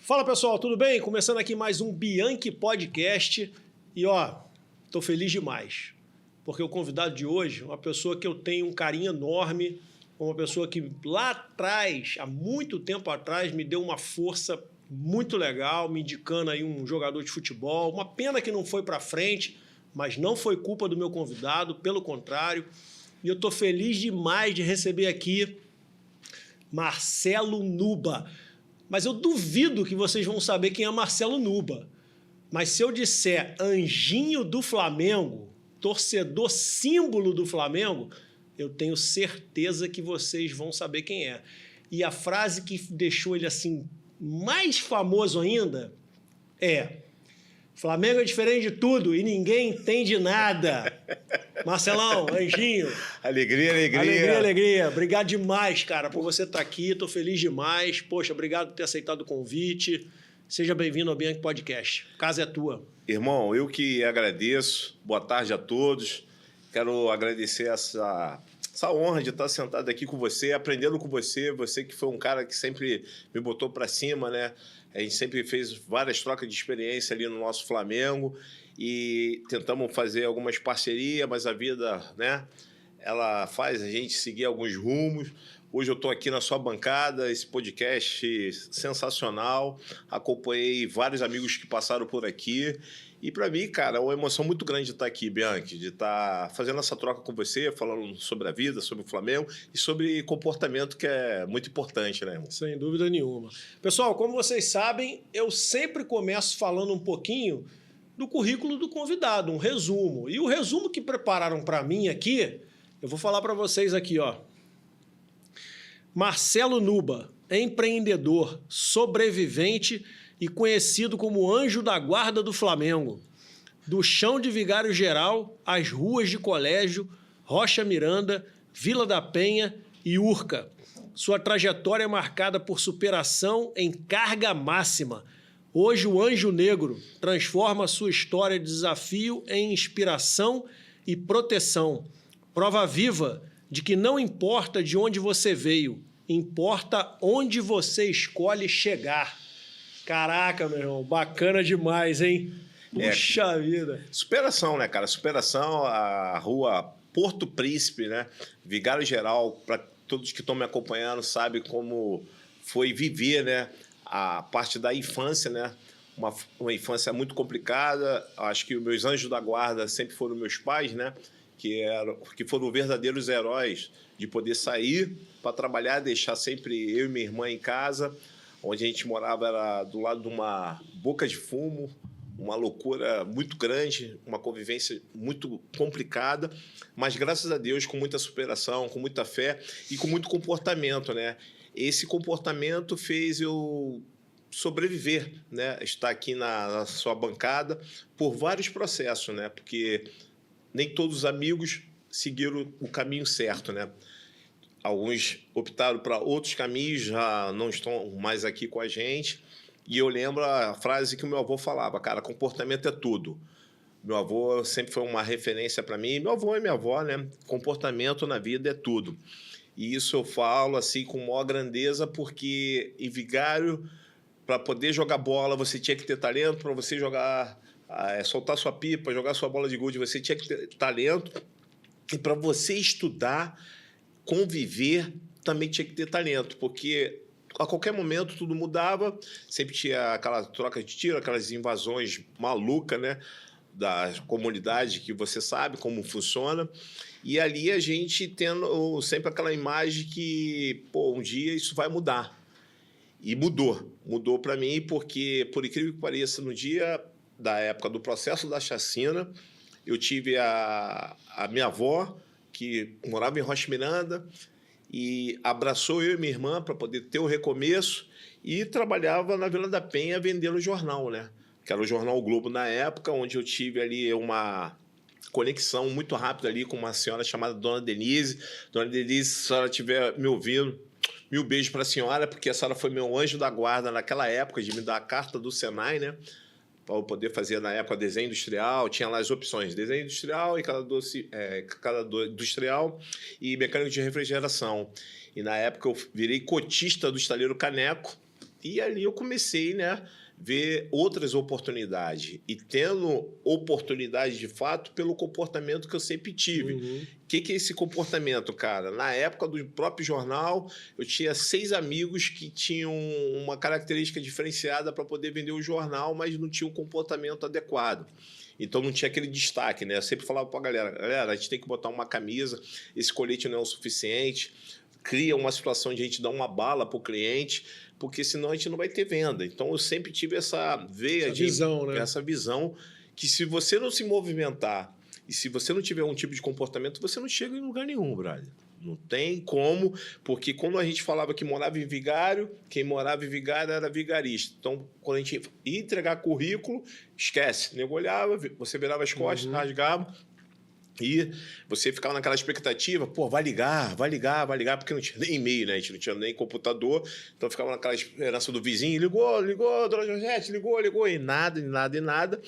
Fala pessoal, tudo bem? Começando aqui mais um Bianchi Podcast e tô feliz demais, porque o convidado de hoje é uma pessoa que eu tenho um carinho enorme, uma pessoa que lá atrás, há muito tempo atrás, me deu uma força muito legal, me indicando aí um jogador de futebol. Uma pena que não foi para frente, mas não foi culpa do meu convidado, pelo contrário. E eu tô feliz demais de receber aqui Marcelo Nuba. Mas eu duvido que vocês vão saber quem é Marcelo Nuba. Mas se eu disser anjinho do Flamengo, torcedor símbolo do Flamengo, eu tenho certeza que vocês vão saber quem é. E a frase que deixou ele assim mais famoso ainda é: Flamengo é diferente de tudo e ninguém entende nada. Marcelão, anjinho. Alegria, alegria. Alegria, alegria. Obrigado demais, cara, por você estar aqui. Estou feliz demais. Poxa, obrigado por ter aceitado o convite. Seja bem-vindo ao Bianchi Podcast. A casa é tua. Irmão, eu que agradeço. Boa tarde a todos. Quero agradecer essa honra de estar sentado aqui com você, aprendendo com você. Você que foi um cara que sempre me botou para cima, né? A gente sempre fez várias trocas de experiência ali no nosso Flamengo e tentamos fazer algumas parcerias, mas a vida, né, ela faz a gente seguir alguns rumos. Hoje eu estou aqui na sua bancada, esse podcast sensacional. Acompanhei vários amigos que passaram por aqui. E para mim, cara, é uma emoção muito grande de estar aqui, Bianchi, de estar fazendo essa troca com você, falando sobre a vida, sobre o Flamengo e sobre comportamento, que é muito importante, né, irmão? Sem dúvida nenhuma. Pessoal, como vocês sabem, eu sempre começo falando um pouquinho do currículo do convidado, um resumo. E o resumo que prepararam para mim aqui, eu vou falar para vocês aqui, ó. Marcelo Nuba, empreendedor, sobrevivente e conhecido como anjo da guarda do Flamengo. Do chão de Vigário Geral, às ruas de Colégio, Rocha Miranda, Vila da Penha e Urca. Sua trajetória é marcada por superação em carga máxima. Hoje o Anjo Negro transforma sua história de desafio em inspiração e proteção. Prova viva de que não importa de onde você veio, importa onde você escolhe chegar. Caraca, meu irmão, bacana demais, hein? Puxa vida. Superação, né, cara? Superação, a rua Porto Príncipe, né? Vigário Geral, para todos que estão me acompanhando, sabe como foi viver, né? A parte da infância, né? Uma infância muito complicada. Acho que os meus anjos da guarda sempre foram meus pais, né? Que foram verdadeiros heróis de poder sair para trabalhar, deixar sempre eu e minha irmã em casa. Onde a gente morava era do lado de uma boca de fumo, uma loucura muito grande, uma convivência muito complicada, mas graças a Deus com muita superação, com muita fé e com muito comportamento, né? Esse comportamento fez eu sobreviver, né? Estar aqui na sua bancada por vários processos, né? Porque nem todos os amigos seguiram o caminho certo, né? Alguns optaram para outros caminhos, já não estão mais aqui com a gente. E eu lembro a frase que o meu avô falava, cara, comportamento é tudo. Meu avô sempre foi uma referência para mim. Meu avô e minha avó, né? Comportamento na vida é tudo. E isso eu falo assim com maior grandeza, porque em Vigário, para poder jogar bola, você tinha que ter talento. Para você jogar, soltar sua pipa, jogar sua bola de gude, você tinha que ter talento. E para você estudar, conviver, também tinha que ter talento, porque a qualquer momento tudo mudava, sempre tinha aquela troca de tiro, aquelas invasões malucas, né, da comunidade, que você sabe como funciona, e ali a gente tendo sempre aquela imagem que, pô, um dia isso vai mudar. E mudou para mim, porque, por incrível que pareça, no dia da época do processo da chacina, eu tive a minha avó, que morava em Rocha Miranda, e abraçou eu e minha irmã para poder ter o recomeço e trabalhava na Vila da Penha vendendo jornal, né? Que era o Jornal O Globo na época, onde eu tive ali uma conexão muito rápida ali com uma senhora chamada Dona Denise. Dona Denise, se a senhora estiver me ouvindo, mil beijos para a senhora, porque a senhora foi meu anjo da guarda naquela época de me dar a carta do Senai, né? Para eu poder fazer, na época, desenho industrial. Tinha lá as opções, desenho industrial e cada industrial e mecânico de refrigeração. E, na época, eu virei cotista do estaleiro Caneco, E ali eu comecei, né, ver outras oportunidades e tendo oportunidade de fato pelo comportamento que eu sempre tive. Uhum. O que é esse comportamento, cara? Na época do próprio jornal, eu tinha 6 amigos que tinham uma característica diferenciada para poder vender o jornal, mas não tinham um comportamento adequado. Então não tinha aquele destaque, né? Eu sempre falava para a galera, a gente tem que botar uma camisa, esse colete não é o suficiente, cria uma situação de a gente dar uma bala para o cliente, porque senão a gente não vai ter venda. Então eu sempre tive essa veia essa visão que se você não se movimentar e se você não tiver um tipo de comportamento, você não chega em lugar nenhum, brother. Não tem como, porque quando a gente falava que morava em Vigário, quem morava em Vigário era vigarista. Então, quando a gente ia entregar currículo, esquece. Nego olhava, você virava as costas, rasgava, e você ficava naquela expectativa, pô, vai ligar, porque não tinha nem e-mail, né? A gente não tinha nem computador, então ficava naquela esperança do vizinho, ligou, dona Josete, ligou, e nada.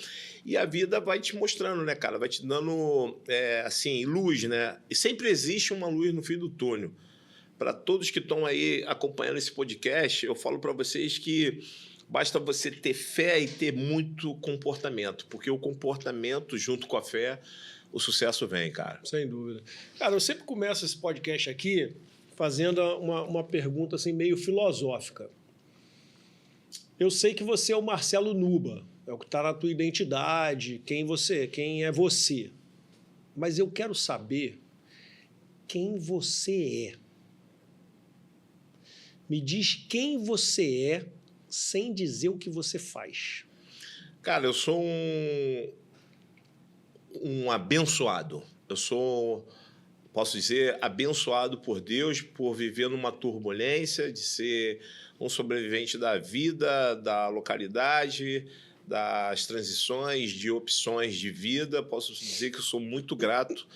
E a vida vai te mostrando, né, cara? Vai te dando, assim, luz, né? E sempre existe uma luz no fim do túnel. Para todos que estão aí acompanhando esse podcast, eu falo para vocês que basta você ter fé e ter muito comportamento, porque o comportamento, junto com a fé, o sucesso vem, cara. Sem dúvida. Cara, eu sempre começo esse podcast aqui fazendo uma pergunta assim, meio filosófica. Eu sei que você é o Marcelo Nuba, é o que está na tua identidade, quem é você. Mas eu quero saber quem você é. Me diz quem você é sem dizer o que você faz. Cara, eu sou um abençoado. Eu sou, posso dizer, abençoado por Deus por viver numa turbulência, de ser um sobrevivente da vida, da localidade, das transições, de opções de vida. Posso dizer que eu sou muito grato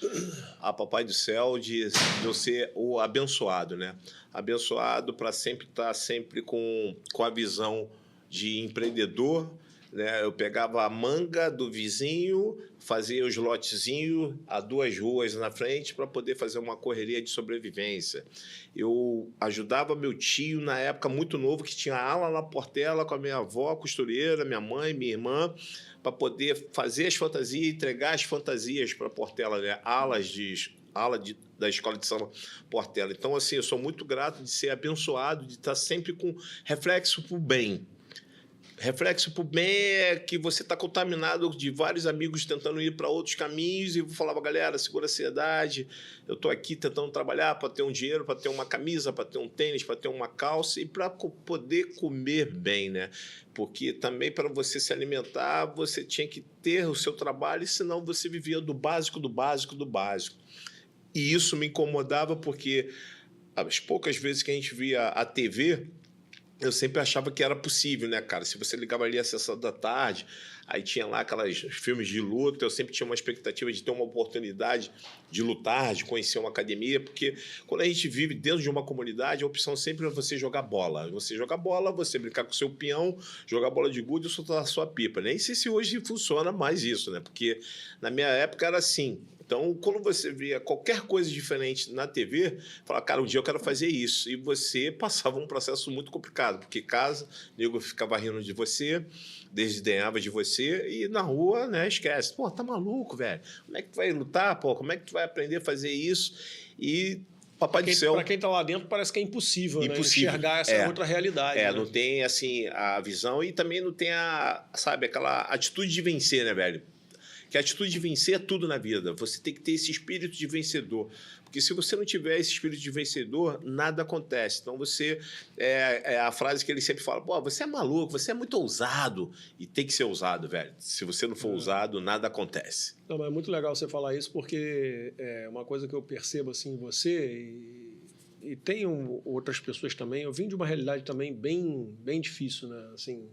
a Papai do Céu de eu ser o abençoado, né? Abençoado para sempre estar sempre com a visão de empreendedor, né? Eu pegava a manga do vizinho, fazia os lotezinhos a 2 ruas na frente para poder fazer uma correria de sobrevivência. Eu ajudava meu tio, na época muito novo, que tinha ala na Portela com a minha avó, costureira, minha mãe, minha irmã, para poder fazer as fantasias, entregar as fantasias para a Portela, né? Da Escola de Samba Portela. Então, assim, eu sou muito grato de ser abençoado, de estar sempre com reflexo para o bem. Reflexo para o bem é que você está contaminado de vários amigos tentando ir para outros caminhos e eu falava, galera, segura a ansiedade, eu estou aqui tentando trabalhar para ter um dinheiro, para ter uma camisa, para ter um tênis, para ter uma calça e para poder comer bem, né? Porque também para você se alimentar, você tinha que ter o seu trabalho, senão você vivia do básico. E isso me incomodava porque as poucas vezes que a gente via a TV, eu sempre achava que era possível, né, cara? Se você ligava ali às 6 da tarde, aí tinha lá aqueles filmes de luta, eu sempre tinha uma expectativa de ter uma oportunidade de lutar, de conhecer uma academia, porque quando a gente vive dentro de uma comunidade, a opção sempre é você jogar bola. Você jogar bola, você brincar com o seu peão, jogar bola de gude e soltar a sua pipa. Nem sei se hoje funciona mais isso, né? Porque na minha época era assim. Então, quando você via qualquer coisa diferente na TV, falava, cara, um dia eu quero fazer isso. E você passava um processo muito complicado, porque casa, o nego ficava rindo de você, desdenhava de você, e na rua, né, esquece. Pô, tá maluco, velho? Como é que tu vai lutar, pô? Como é que tu vai aprender a fazer isso? E Papai do Céu... Para quem tá lá dentro, parece que é impossível. Né? Enxergar essa outra realidade. Né? Não tem, assim, a visão e também não tem aquela atitude de vencer, né, velho? Que a atitude de vencer é tudo na vida. Você tem que ter esse espírito de vencedor. Porque se você não tiver esse espírito de vencedor, nada acontece. Então, você... É a frase que ele sempre fala, pô, você é maluco, você é muito ousado. E tem que ser ousado, velho. Se você não for ousado, nada acontece. Não, mas é muito legal você falar isso, porque é uma coisa que eu percebo assim, em você, e tem outras pessoas também. Eu vim de uma realidade também bem difícil, né? Assim,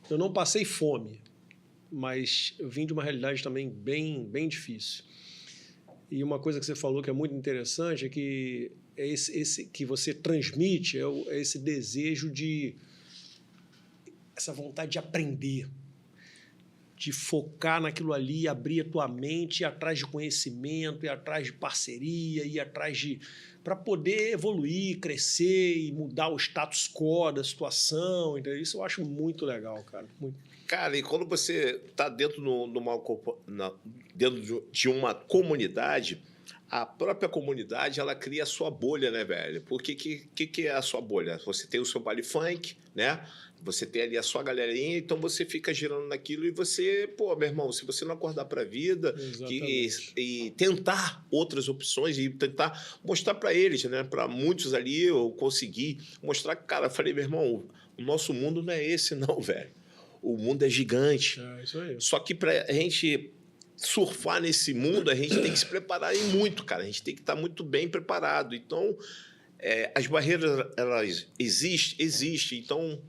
eu não passei fome, mas eu vim de uma realidade também bem difícil. E uma coisa que você falou que é muito interessante é que esse que você transmite é esse desejo essa vontade de aprender. de focar naquilo ali, abrir a tua mente, ir atrás de conhecimento, ir atrás de parceria, ir atrás de... para poder evoluir, crescer e mudar o status quo da situação. Entendeu? Isso eu acho muito legal, cara. Muito. Cara, e quando você está dentro de uma comunidade, a própria comunidade ela cria a sua bolha, né, velho? Porque que é a sua bolha? Você tem o seu baile funk, né? Você tem ali a sua galerinha, então você fica girando naquilo e você, pô, meu irmão, se você não acordar para a vida e tentar outras opções e tentar mostrar para eles, né? Para muitos ali eu consegui mostrar que, cara, eu falei, meu irmão, o nosso mundo não é esse, não, velho. O mundo é gigante. É isso aí. Só que para a gente surfar nesse mundo, a gente tem que se preparar e muito, cara. A gente tem que estar muito bem preparado. Então, as barreiras, elas existem. Então,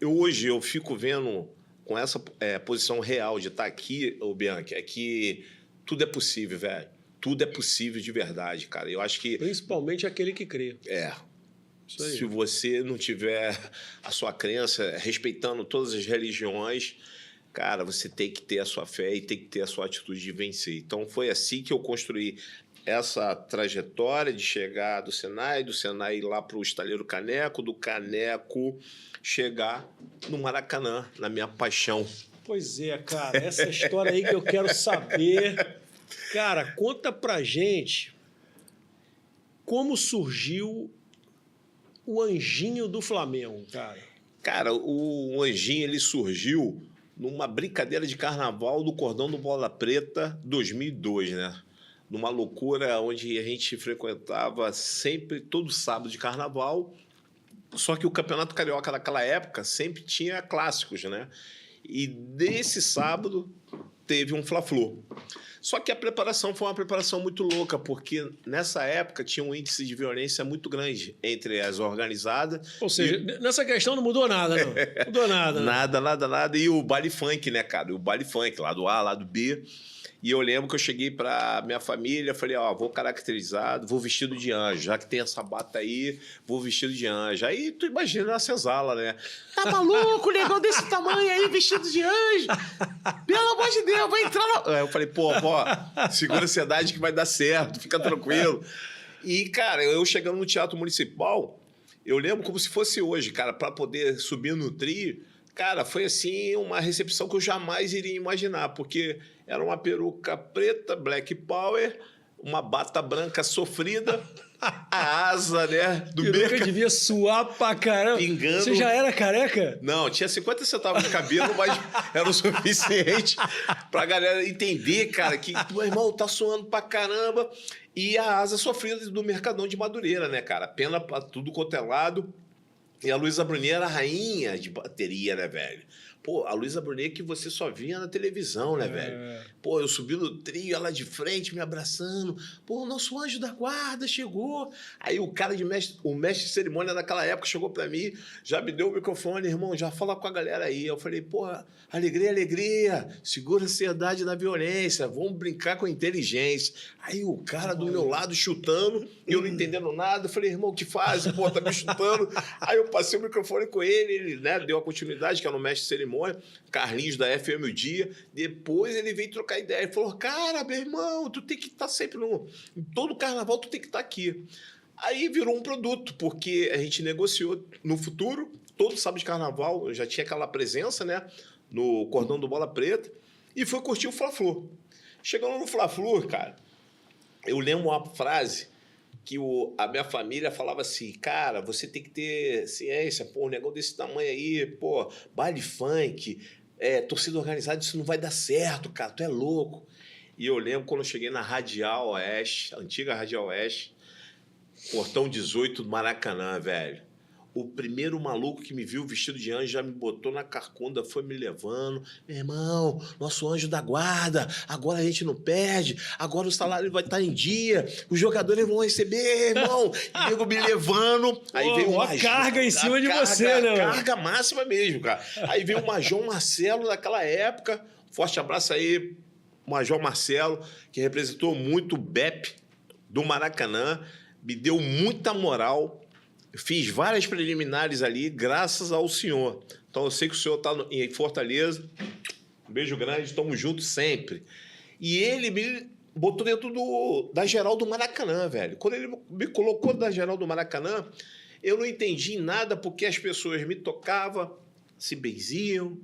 hoje eu fico vendo com essa posição real de estar aqui, ô Bianchi, é que tudo é possível, velho. Tudo é possível de verdade, cara. Eu acho que... Principalmente aquele que crê. Se você não tiver a sua crença, respeitando todas as religiões, cara, você tem que ter a sua fé e tem que ter a sua atitude de vencer. Então, foi assim que eu construí essa trajetória de chegar do Senai ir lá para o Estaleiro Caneco, do Caneco chegar no Maracanã, na minha paixão. Pois é, cara, essa história aí que eu quero saber. Cara, conta pra gente como surgiu o Anjinho do Flamengo, cara. Cara, o Anjinho ele surgiu numa brincadeira de carnaval do Cordão do Bola Preta 2002, né? Numa loucura onde a gente frequentava sempre, todo sábado de carnaval, só que o Campeonato Carioca naquela época sempre tinha clássicos, né? E desse sábado teve um Fla-Flu. Só que a preparação foi uma preparação muito louca, porque nessa época tinha um índice de violência muito grande entre as organizadas. Ou seja, nessa questão não mudou nada, não. Mudou nada. Nada. E o baile funk, né, cara? O baile funk, lá do A, lá do B. E eu lembro que eu cheguei pra minha família, falei, ó, vou caracterizado, vou vestido de anjo. Já que tem essa bata aí, vou vestido de anjo. Aí tu imagina a senzala, né? Tá maluco, negão desse tamanho aí, vestido de anjo? Pelo amor de Deus, vai entrar na... Aí eu falei, pô, segura a ansiedade que vai dar certo, fica tranquilo. E, cara, eu chegando no Teatro Municipal, eu lembro como se fosse hoje, cara, pra poder subir no trio. Cara, foi assim uma recepção que eu jamais iria imaginar, porque era uma peruca preta, black power, uma bata branca sofrida, a asa, né, do peruca devia suar pra caramba. Pingando. Você já era careca? Não, tinha 50 centavos de cabelo, mas era o suficiente pra galera entender, cara, que meu irmão tá suando pra caramba. E a asa sofrida do Mercadão de Madureira, né, cara? Pena pra tudo quanto é lado. E a Luísa Brunet era a rainha de bateria, né, velho? Pô, a Luísa Brunet que você só via na televisão, né, velho? Pô, eu subi no trio, ela de frente, me abraçando. Pô, o nosso anjo da guarda chegou. Aí o cara o mestre de cerimônia naquela época chegou pra mim, já me deu o microfone, irmão, já fala com a galera aí. Eu falei, pô, alegria, segura a ansiedade da violência, vamos brincar com a inteligência. Aí o cara do meu lado chutando, eu não entendendo nada. Eu falei, irmão, o que faz? Pô, tá me chutando. Aí eu passei o microfone com ele, né, deu a continuidade, que era o mestre de cerimônia, Carlinhos da FM O Dia. Depois ele veio trocar ideia. Ele falou, cara, meu irmão, tu tem que estar sempre em todo carnaval, tu tem que estar aqui. Aí virou um produto, porque a gente negociou no futuro, todo sábado de carnaval, eu já tinha aquela presença, né, no Cordão do Bola Preta, e foi curtir o Fla-Flu. Chegando no Fla-Flu, cara, eu lembro uma frase que a minha família falava assim, cara, você tem que ter ciência, pô, um negócio desse tamanho aí, pô, baile funk, torcida organizada, isso não vai dar certo, cara, tu é louco. E eu lembro quando eu cheguei na Radial Oeste, a antiga Radial Oeste, portão 18 do Maracanã, velho. O primeiro maluco que me viu vestido de anjo já me botou na carcunda, foi me levando. Meu irmão, nosso anjo da guarda, agora a gente não perde, agora o salário vai estar em dia, os jogadores vão receber, irmão. E nego me levando. Aí veio uma carga em cima de você, né? Carga máxima mesmo, cara. Aí veio o Major Marcelo daquela época. Forte abraço aí, Major Marcelo, que representou muito o BEP do Maracanã, me deu muita moral. Fiz várias preliminares ali, graças ao senhor. Então, eu sei que o senhor está em Fortaleza. Um beijo grande, tamo junto sempre. E ele me botou dentro da geral do Maracanã, velho. Quando ele me colocou da geral do Maracanã, eu não entendi nada porque as pessoas me tocavam, se benziam,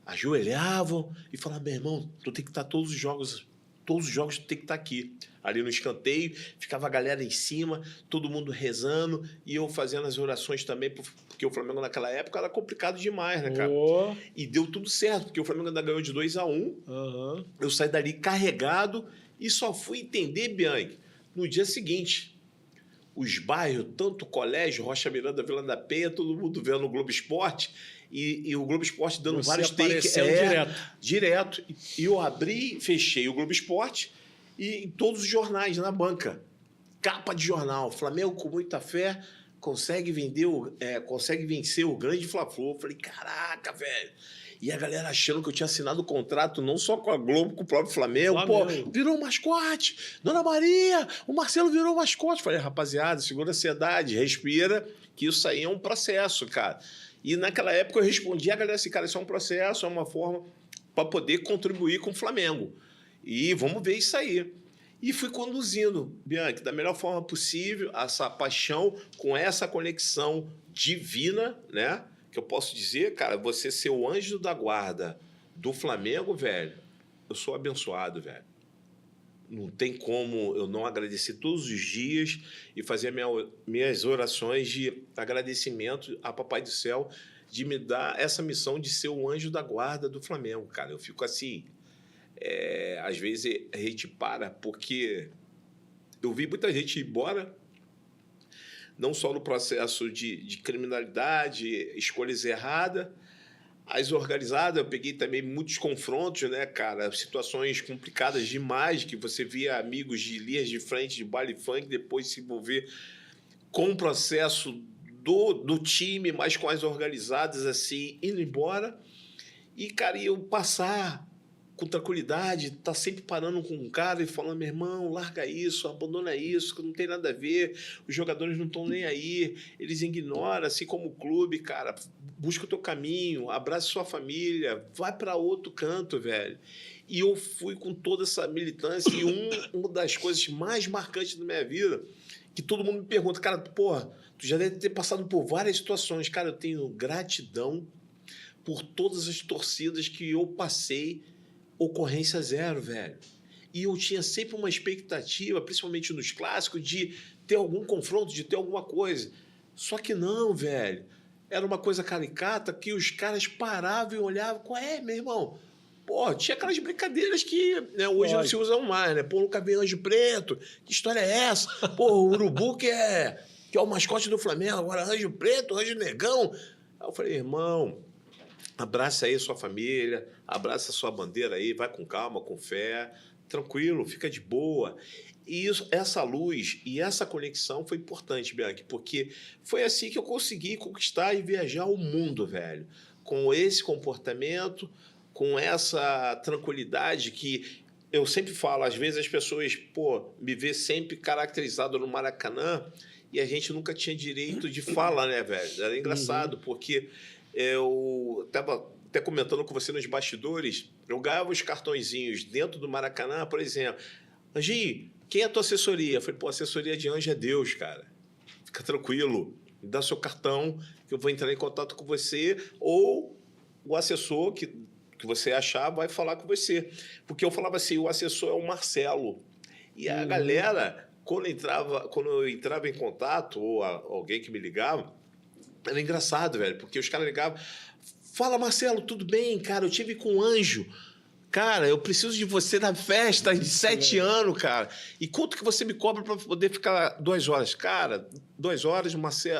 ajoelhavam e falavam, meu irmão, tu tem que estar todos os jogos tu tem que estar aqui. Ali no escanteio, ficava a galera em cima, todo mundo rezando e eu fazendo as orações também, porque o Flamengo naquela época era complicado demais, né, cara? Oh. E deu tudo certo, porque o Flamengo ainda ganhou de 2-1. Eu saí dali carregado e só fui entender, Bianchi, no dia seguinte. Os bairros, tanto o colégio, Rocha Miranda, Vila da Penha, todo mundo vendo o Globo Esporte e o Globo Esporte dando vários takes. Direto. E eu abri, fechei o Globo Esporte e em todos os jornais, na banca. Capa de jornal. Flamengo com muita fé consegue vencer o grande Fla-Flu. Eu falei, caraca, velho. E a galera achando que eu tinha assinado o contrato não só com a Globo, com o próprio Flamengo. Pô, virou um mascote. Dona Maria, o Marcelo virou um mascote. Falei, rapaziada, segura a ansiedade, respira, que isso aí é um processo, cara. E naquela época eu respondi a galera assim, cara, isso é um processo, é uma forma para poder contribuir com o Flamengo. E vamos ver isso aí. E fui conduzindo, Bianchi, da melhor forma possível, essa paixão com essa conexão divina, né? Que eu posso dizer, cara, você ser o anjo da guarda do Flamengo, velho, eu sou abençoado, velho. Não tem como eu não agradecer todos os dias e fazer minhas orações de agradecimento a Papai do Céu de me dar essa missão de ser o anjo da guarda do Flamengo, cara. Eu fico assim, às vezes a gente para, porque eu vi muita gente ir embora, não só no processo de criminalidade, escolhas erradas, as organizadas, eu peguei também muitos confrontos, né, cara? Situações complicadas demais, que você via amigos de linhas de frente de baile funk depois se envolver com o processo do time, mas com as organizadas, assim, indo embora. E, cara, eu passar com tranquilidade, tá sempre parando com um cara e falando, meu irmão, larga isso, abandona isso, que não tem nada a ver, os jogadores não estão nem aí, eles ignoram, assim como o clube, cara, busca o teu caminho, abraça sua família, vai para outro canto, velho. E eu fui com toda essa militância e uma das coisas mais marcantes da minha vida, que todo mundo me pergunta, cara, porra, tu já deve ter passado por várias situações, cara, eu tenho gratidão por todas as torcidas que eu passei, ocorrência zero, velho. E eu tinha sempre uma expectativa, principalmente nos clássicos, de ter algum confronto, de ter alguma coisa. Só que não, velho. Era uma coisa caricata que os caras paravam e olhavam. Qual é, meu irmão? Pô, tinha aquelas brincadeiras que, né, hoje não se usam mais, né? Pô, nunca vi anjo preto. Que história é essa? Pô, o urubu que é o mascote do Flamengo. Agora anjo preto, anjo negão. Aí eu falei, irmão, abraça aí a sua família, abraça a sua bandeira aí, vai com calma, com fé, tranquilo, fica de boa. E essa luz e essa conexão foi importante, Bianchi, porque foi assim que eu consegui conquistar e viajar o mundo, velho. Com esse comportamento, com essa tranquilidade que eu sempre falo, às vezes as pessoas, pô, me vê sempre caracterizado no Maracanã e a gente nunca tinha direito de fala, né, velho? Era engraçado, porque eu estava até comentando com você nos bastidores, eu ganhava os cartõezinhos dentro do Maracanã, por exemplo. Anjinho, quem é a tua assessoria? Eu falei, pô, a assessoria de anjo é Deus, cara. Fica tranquilo, me dá seu cartão, que eu vou entrar em contato com você, ou o assessor que você achar vai falar com você. Porque eu falava assim, o assessor é o Marcelo. E a galera, quando eu entrava em contato, ou alguém que me ligava, era engraçado, velho, porque os caras ligavam, fala, Marcelo, tudo bem, cara, eu tive com um anjo. Cara, eu preciso de você na festa de 7 anos, cara. E quanto que você me cobra para poder ficar 2 horas? Cara, 2 horas,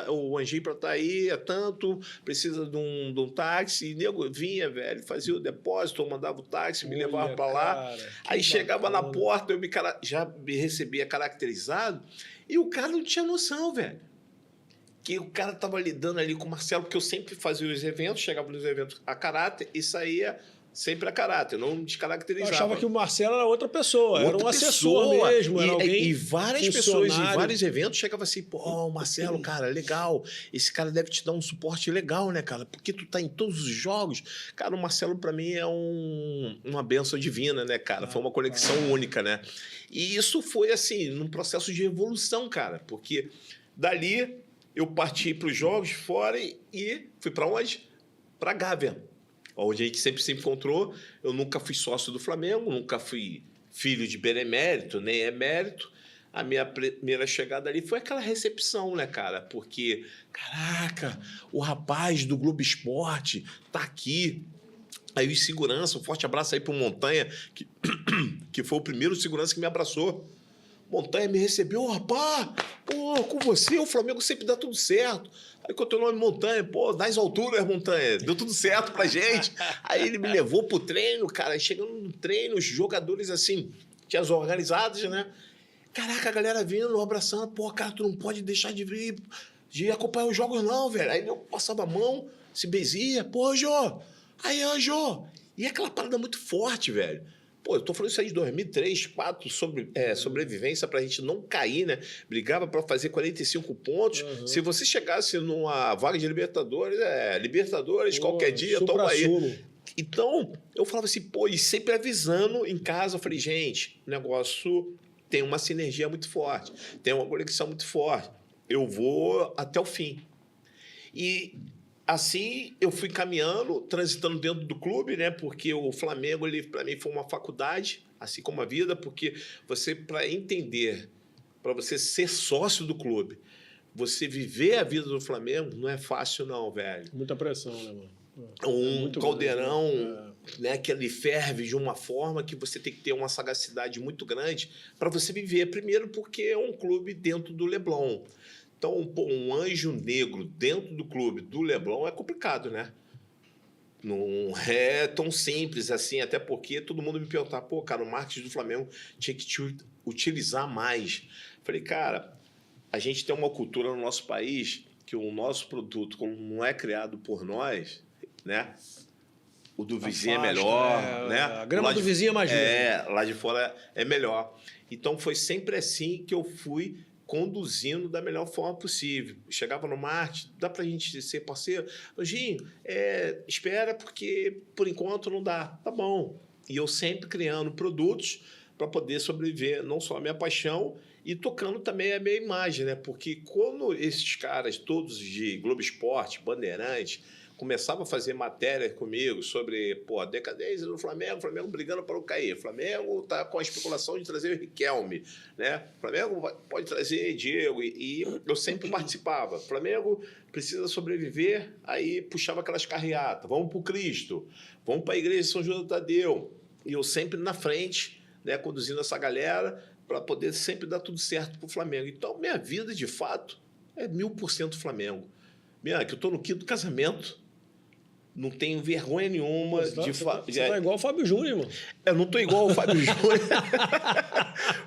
o anjinho para estar aí é tanto, precisa de um táxi. E nego vinha, velho, fazia o depósito, eu mandava o táxi, me levava para lá. Aí chegava na porta, já me recebia caracterizado, e o cara não tinha noção, velho. Que o cara estava lidando ali com o Marcelo, porque eu sempre fazia os eventos, chegava nos eventos a caráter e saía sempre a caráter, não Eu descaracterizava. achava que o Marcelo era outra pessoa, era um Outra assessor pessoa. mesmo, era alguém E várias pessoas em funcionário. vários eventos chegavam assim, pô, o Marcelo, cara, legal. Esse cara deve te dar um suporte legal, né, cara? Porque tu tá em todos os jogos. Cara, o Marcelo, pra mim, é uma bênção divina, né, cara? Foi uma conexão única, né? E isso foi, assim, num processo de evolução, cara. Porque dali eu parti pros jogos fora e fui pra onde? Pra Gávea, onde a gente sempre se encontrou. Eu nunca fui sócio do Flamengo, nunca fui filho de benemérito, nem emérito. A minha primeira chegada ali foi aquela recepção, né, cara? Porque, caraca, o rapaz do Globo Esporte tá aqui. Aí o segurança, um forte abraço aí pro Montanha, que foi o primeiro segurança que me abraçou. Montanha me recebeu, rapaz, pô, com você o Flamengo sempre dá tudo certo. Aí quando o nome Montanha, pô, das alturas, Montanha, deu tudo certo pra gente. Aí ele me levou pro treino, cara, chegando no treino, os jogadores assim, tinha as organizadas, né? Caraca, a galera vindo, abraçando, pô, cara, tu não pode deixar de vir, de acompanhar os jogos não, velho. Aí eu passava a mão, se benzia, pô, Jô, aí, ó, Jô. E aquela parada muito forte, velho. Pô, eu tô falando isso aí de 2003, 2004, sobrevivência pra gente não cair, né? Brigava pra fazer 45 pontos. Uhum. Se você chegasse numa vaga de Libertadores, qualquer dia, toma aí. Então, eu falava assim, pô, e sempre avisando em casa, eu falei, gente, o negócio tem uma sinergia muito forte, tem uma conexão muito forte. Eu vou até o fim. E assim eu fui caminhando, transitando dentro do clube, né? Porque o Flamengo, ele para mim foi uma faculdade, assim como a vida, porque você, para entender, para você ser sócio do clube, você viver a vida do Flamengo, não é fácil não, velho. Muita pressão, né, mano? Um caldeirão, né, que ele ferve de uma forma que você tem que ter uma sagacidade muito grande para você viver. Primeiro porque é um clube dentro do Leblon. Então, pô, um anjo negro dentro do clube do Leblon é complicado, né? Não é tão simples assim, até porque todo mundo me perguntava, pô, cara, o marketing do Flamengo tinha que te utilizar mais. Falei, cara, a gente tem uma cultura no nosso país que o nosso produto, como não é criado por nós, né? O do vizinho é melhor, né? A grama do vizinho é mais verde. Lá de fora é melhor. Então, foi sempre assim que eu fui conduzindo da melhor forma possível. Chegava no marketing, dá pra gente ser parceiro? Ginho, espera porque por enquanto não dá. Tá bom. E eu sempre criando produtos para poder sobreviver não só a minha paixão e tocando também a minha imagem, né? Porque quando esses caras todos de Globo Esporte, Bandeirantes, começava a fazer matéria comigo sobre a decadência do Flamengo, o Flamengo brigando para não cair. O Flamengo está com a especulação de trazer o Riquelme, né? O Flamengo pode trazer Diego, e eu sempre participava. O Flamengo precisa sobreviver, aí puxava aquelas carreatas. Vamos para o Cristo, vamos para a igreja de São João do Tadeu. E eu sempre na frente, né, conduzindo essa galera para poder sempre dar tudo certo para o Flamengo. Então, minha vida, de fato, é 1000% Flamengo. Que eu estou no quinto casamento, não tenho vergonha nenhuma de falar. Você tá igual o Fábio Júnior, irmão. Eu não tô igual o Fábio Júnior.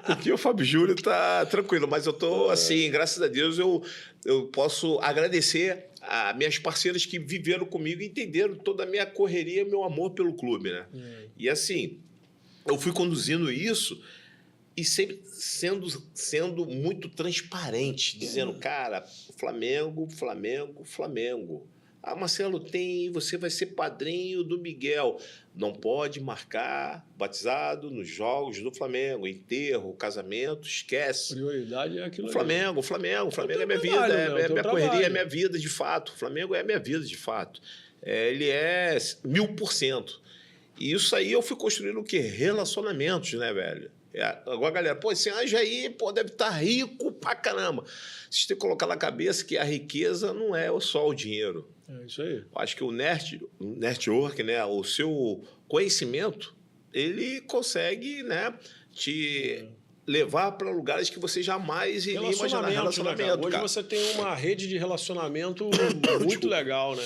Porque o Fábio Júnior tá tranquilo, mas eu tô assim, graças a Deus, eu posso agradecer a minhas parceiras que viveram comigo e entenderam toda a minha correria, meu amor pelo clube, né? E assim, eu fui conduzindo isso e sempre sendo muito transparente, dizendo, cara, Flamengo, Flamengo, Flamengo. Ah, Marcelo, você vai ser padrinho do Miguel. Não pode marcar batizado nos jogos do Flamengo, enterro, casamento, esquece. Prioridade é aquilo. O Flamengo é minha vida, é minha correria, é minha vida de fato. O Flamengo é minha vida de fato. Ele é 1000%. E isso aí eu fui construindo o quê? Relacionamentos, né, velho? Agora, galera, esse anjo aí, deve estar rico pra caramba. Vocês têm que colocar na cabeça que a riqueza não é só o dinheiro. É isso aí. Eu acho que o network, né, o seu conhecimento, ele consegue, né, te levar para lugares que você jamais iria imaginar. Relacionamento, Hoje cara. você tem uma rede de relacionamento muito legal, né?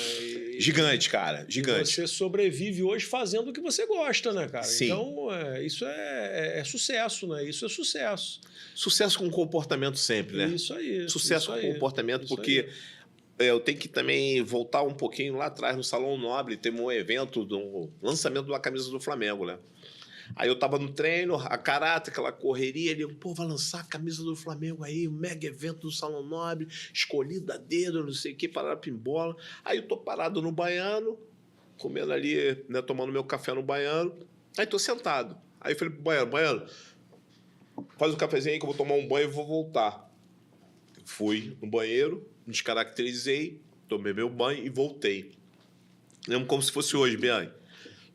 Gigante, cara. Gigante. Você sobrevive hoje fazendo o que você gosta, né, cara? Sim. Então, isso é sucesso, né? Isso é sucesso. Sucesso com comportamento sempre, né? Isso aí. Sucesso isso com aí, comportamento, isso porque aí. eu tenho que também voltar um pouquinho lá atrás, no Salão Nobre, teve um evento do lançamento da camisa do Flamengo, né? Aí eu tava no treino, a caráter, aquela correria, ele, pô, vai lançar a camisa do Flamengo aí, um mega evento do Salão Nobre, escolhido a dedo, não sei o que, parar pimbola. Aí eu tô parado no Baiano, comendo ali, né, tomando meu café no Baiano. Aí tô sentado. Aí eu falei pro Baiano, Baiano, faz um cafezinho aí que eu vou tomar um banho e vou voltar. Fui no banheiro, me descaracterizei, tomei meu banho e voltei. Lembro como se fosse hoje, Biane.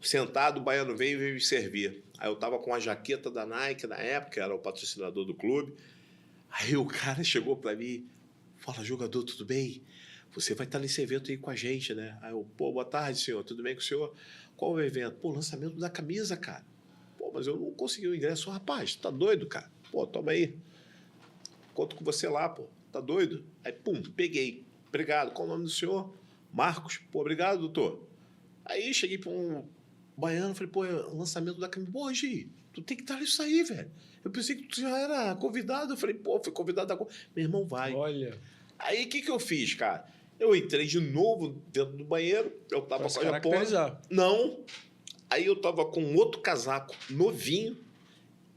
Sentado, o Baiano veio e veio me servir. Aí eu tava com a jaqueta da Nike na época, era o patrocinador do clube. Aí o cara chegou pra mim, fala, jogador, tudo bem? Você vai estar nesse evento aí com a gente, né? Aí eu, pô, boa tarde, senhor, tudo bem com o senhor? Qual o evento? Pô, lançamento da camisa, cara. Pô, mas eu não consegui o ingresso. Rapaz, tá doido, cara? Pô, toma aí. Conto com você lá, pô. Tá doido? Aí, pum, peguei. Obrigado. Qual o nome do senhor? Marcos. Pô, obrigado, doutor. Aí cheguei pra um baiano, falei, pô, é o lançamento da camisa. Pô, Gi, tu tem que estar nisso aí, velho. Eu pensei que tu já era convidado. Eu falei, pô, fui convidado agora. Meu irmão, vai. Olha. Aí, o que eu fiz, cara? Eu entrei de novo dentro do banheiro. Eu tava Pra se com a caracterizar. Não. Aí eu tava com outro casaco novinho,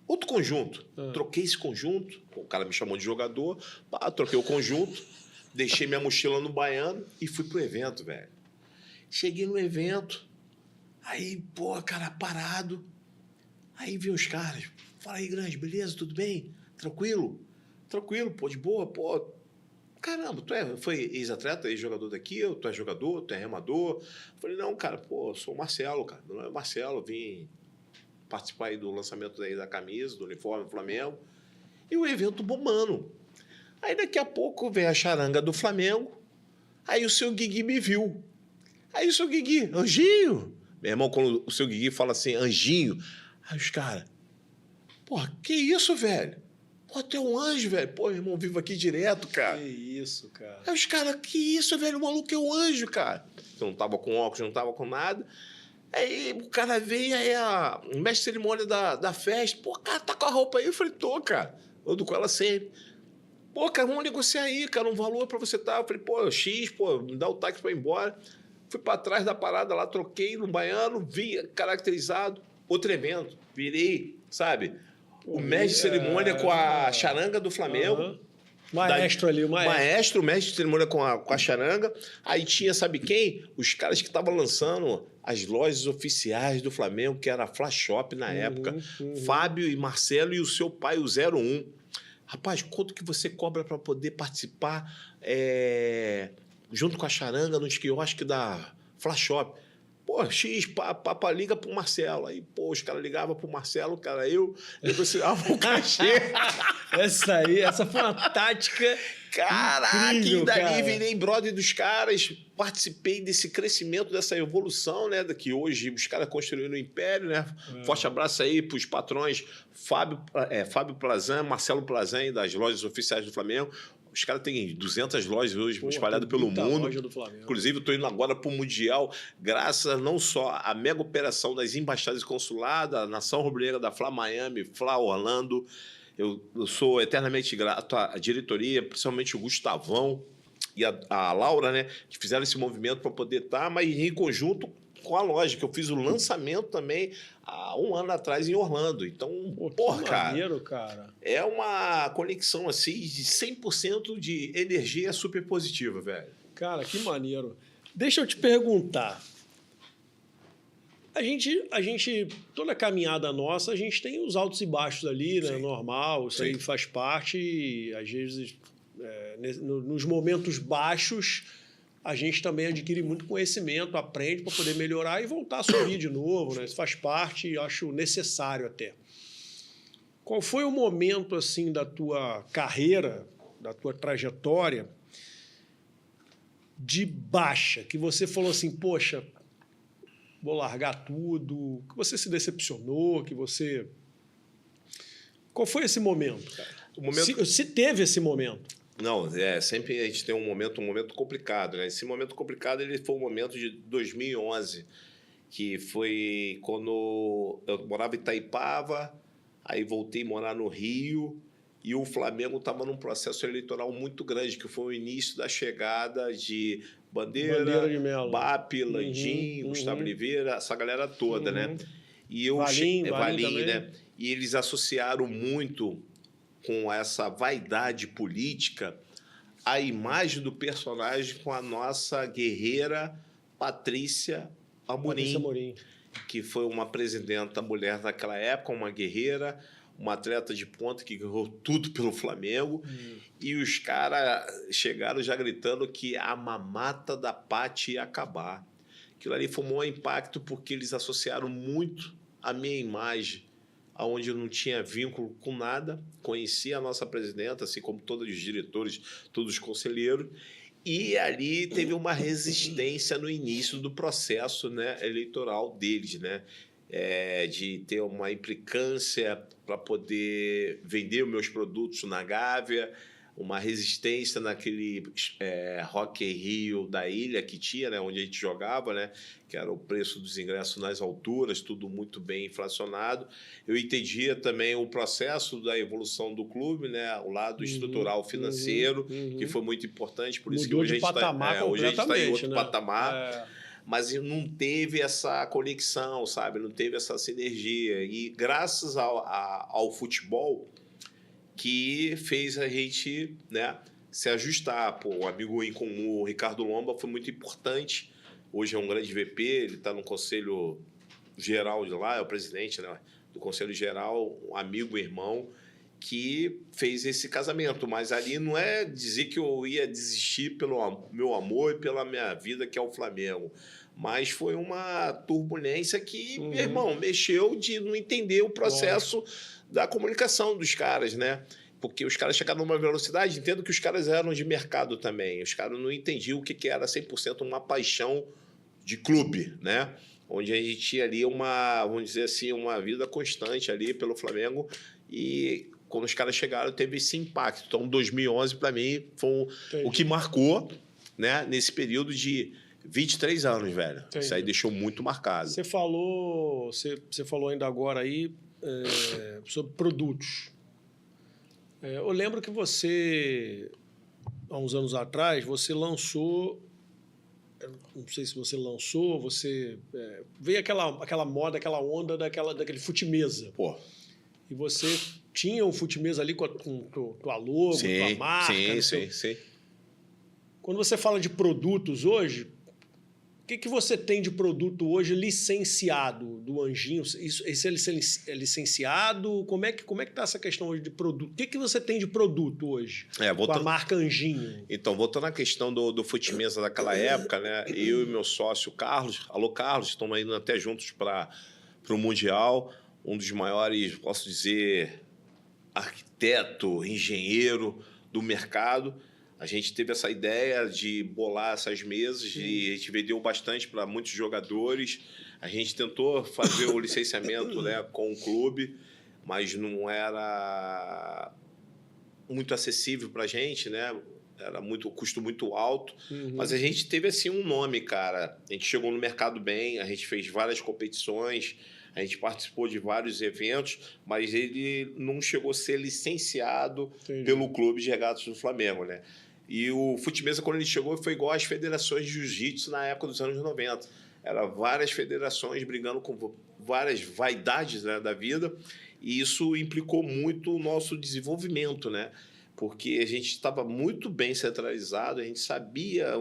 outro conjunto. Troquei esse conjunto. O cara me chamou de jogador. Pá, troquei o conjunto. Deixei minha mochila no Baiano e fui pro evento, velho. Cheguei no evento. Aí, pô, cara, parado. Aí vi os caras. Fala aí, Grande, beleza? Tudo bem? Tranquilo? Tranquilo, pô, de boa, pô. Caramba, foi ex-atleta, ex-jogador daqui? Tu é jogador? Tu é remador? Falei, não, cara, pô, sou o Marcelo, cara. Meu nome é Marcelo, vim participar aí do lançamento aí da camisa, do uniforme do Flamengo. E o evento bombando. Aí daqui a pouco vem a charanga do Flamengo. Aí o seu Guigui me viu. Aí o seu Guigui, Anjinho. Meu irmão, quando o seu Guigui fala assim, Anjinho. Aí os caras, porra, que isso, velho? Pô, tu é um anjo, velho. Pô, meu irmão, vivo aqui direto, cara. Que isso, cara. Aí os caras, que isso, velho? O maluco é um anjo, cara. Eu não tava com óculos, não tava com nada. Aí o cara veio, aí o mestre de cerimônia da festa. Pô, cara, tá com a roupa aí? Eu falei, tô, cara. Eu ando com ela sempre. Pô, cara, vamos negociar aí, cara, um valor pra você tá. Eu falei, pô, X, pô, me dá o táxi pra ir embora. Fui pra trás da parada lá, troquei no Baiano, vi caracterizado, outro evento. Virei, sabe? O mestre de cerimônia com a charanga do Flamengo. Maestro ali, o maestro. O mestre de cerimônia com a charanga. Aí tinha, sabe quem? Os caras que estavam lançando as lojas oficiais do Flamengo, que era a Flash Shop na época. Fábio e Marcelo e o seu pai, o 01. Rapaz, quanto que você cobra para poder participar junto com a charanga nos quiosques da Flash Shop? Pô, X, papa liga pro Marcelo. Aí, pô, os caras ligavam pro Marcelo, cara, eu negociava o cachê. Essa foi uma tática. Caraca, incrível, e dali cara. virei brother dos caras, participei desse crescimento, dessa evolução, né? Que hoje os caras construíram o império, né? Forte abraço aí pros patrões Fábio Plazan, Marcelo Plazan, das lojas oficiais do Flamengo. Os caras têm 200 lojas hoje espalhadas pelo mundo. Loja do Flamengo. Inclusive, eu estou indo agora para o Mundial, graças não só à mega operação das embaixadas e consulados, a Nação Rubro-Negra da Fla Miami, Fla Orlando. Eu sou eternamente grato à diretoria, principalmente o Gustavão e a Laura, né, que fizeram esse movimento para poder estar, mas em conjunto com a loja, que eu fiz o lançamento também há um ano atrás em Orlando. Então, porra, maneiro, cara. É uma conexão assim de 100% de energia super positiva, velho. Cara, que maneiro. Deixa eu te perguntar. A gente, toda a caminhada nossa, a gente tem os altos e baixos ali, né? Normal, isso aí faz parte. E, às vezes, nos momentos baixos, a gente também adquire muito conhecimento, aprende para poder melhorar e voltar a subir de novo, né? Isso faz parte e acho necessário até. Qual foi o momento, assim, da tua carreira, da tua trajetória, de baixa, que você falou assim, poxa, vou largar tudo, que você se decepcionou, que você... Qual foi esse momento, cara? Se teve esse momento. Não, sempre a gente tem um momento complicado, né? Esse momento complicado ele foi o momento de 2011, que foi quando eu morava em Itaipava, aí voltei a morar no Rio e o Flamengo estava num processo eleitoral muito grande, que foi o início da chegada de Bandeira de Bandeira, Melo. BAP, Landim, Gustavo Oliveira, essa galera toda, né? E Valim Valim, também. né? E eles associaram muito com essa vaidade política a imagem do personagem com a nossa guerreira Patrícia Amorim, que foi uma presidenta mulher naquela época, uma guerreira, uma atleta de ponta que ganhou tudo pelo Flamengo. E os caras chegaram já gritando que a mamata da Paty ia acabar. Aquilo ali formou um impacto porque eles associaram muito a minha imagem, onde eu não tinha vínculo com nada, conhecia a nossa presidenta, assim como todos os diretores, todos os conselheiros, e ali teve uma resistência no início do processo, né, eleitoral deles, né? De ter uma implicância para poder vender os meus produtos na Gávea, uma resistência naquele Rock in Rio da ilha que tinha, né, onde a gente jogava, né, que era o preço dos ingressos nas alturas, tudo muito bem inflacionado. Eu entendia também o processo da evolução do clube, né, o lado estrutural financeiro, que foi muito importante, por isso que hoje a gente está em outro patamar. Mas não teve essa conexão, sabe? Não teve essa sinergia. E graças ao futebol que fez a gente, né, se ajustar. Pô, um amigo em comum, o Ricardo Lomba, foi muito importante. Hoje é um grande VP, ele está no Conselho Geral de lá, é o presidente, né, do Conselho Geral, um amigo, irmão, que fez esse casamento. Mas ali não é dizer que eu ia desistir pelo meu amor e pela minha vida, que é o Flamengo. Mas foi uma turbulência que, meu irmão, mexeu de não entender o processo da comunicação dos caras, né? Porque os caras chegaram numa velocidade, entendo que os caras eram de mercado também. Os caras não entendiam o que era 100% uma paixão de clube, né? Onde a gente tinha ali vamos dizer assim, uma vida constante ali pelo Flamengo. E quando os caras chegaram, teve esse impacto. Então, 2011, para mim, foi o que marcou, né, nesse período de 23 anos, velho. Entendi. Isso aí deixou muito marcado. Você falou ainda agora aí sobre produtos. Eu lembro que você, há uns anos atrás, você lançou... Não sei se você lançou, veio aquela moda, aquela onda daquele fute-mesa. Pô. E você tinha o fute-mesa ali com tua logo, tua marca. Sim. Quando você fala de produtos hoje, o que você tem de produto hoje licenciado do Anjinho? Esse é licenciado? Como é que está essa questão hoje de produto? O que você tem de produto hoje com a marca Anjinho? Então, voltando à questão do fute-mesa daquela época, né? Eu e meu sócio Carlos, alô Carlos, estamos indo até juntos para o Mundial, um dos maiores, posso dizer, arquiteto, engenheiro do mercado. A gente teve essa ideia de bolar essas mesas e a gente vendeu bastante para muitos jogadores. A gente tentou fazer o licenciamento, né, com o clube, mas não era muito acessível para a gente, né? Era custo muito alto. Mas a gente teve assim um nome, cara. A gente chegou no mercado bem, a gente fez várias competições, a gente participou de vários eventos, mas ele não chegou a ser licenciado pelo Clube de Regatas do Flamengo, né? E o fute-mesa, quando ele chegou, foi igual às federações de jiu-jitsu na época dos anos 90. Era várias federações brigando com várias vaidades, né, da vida, e isso implicou muito o nosso desenvolvimento, né? Porque a gente estava muito bem centralizado, a gente sabia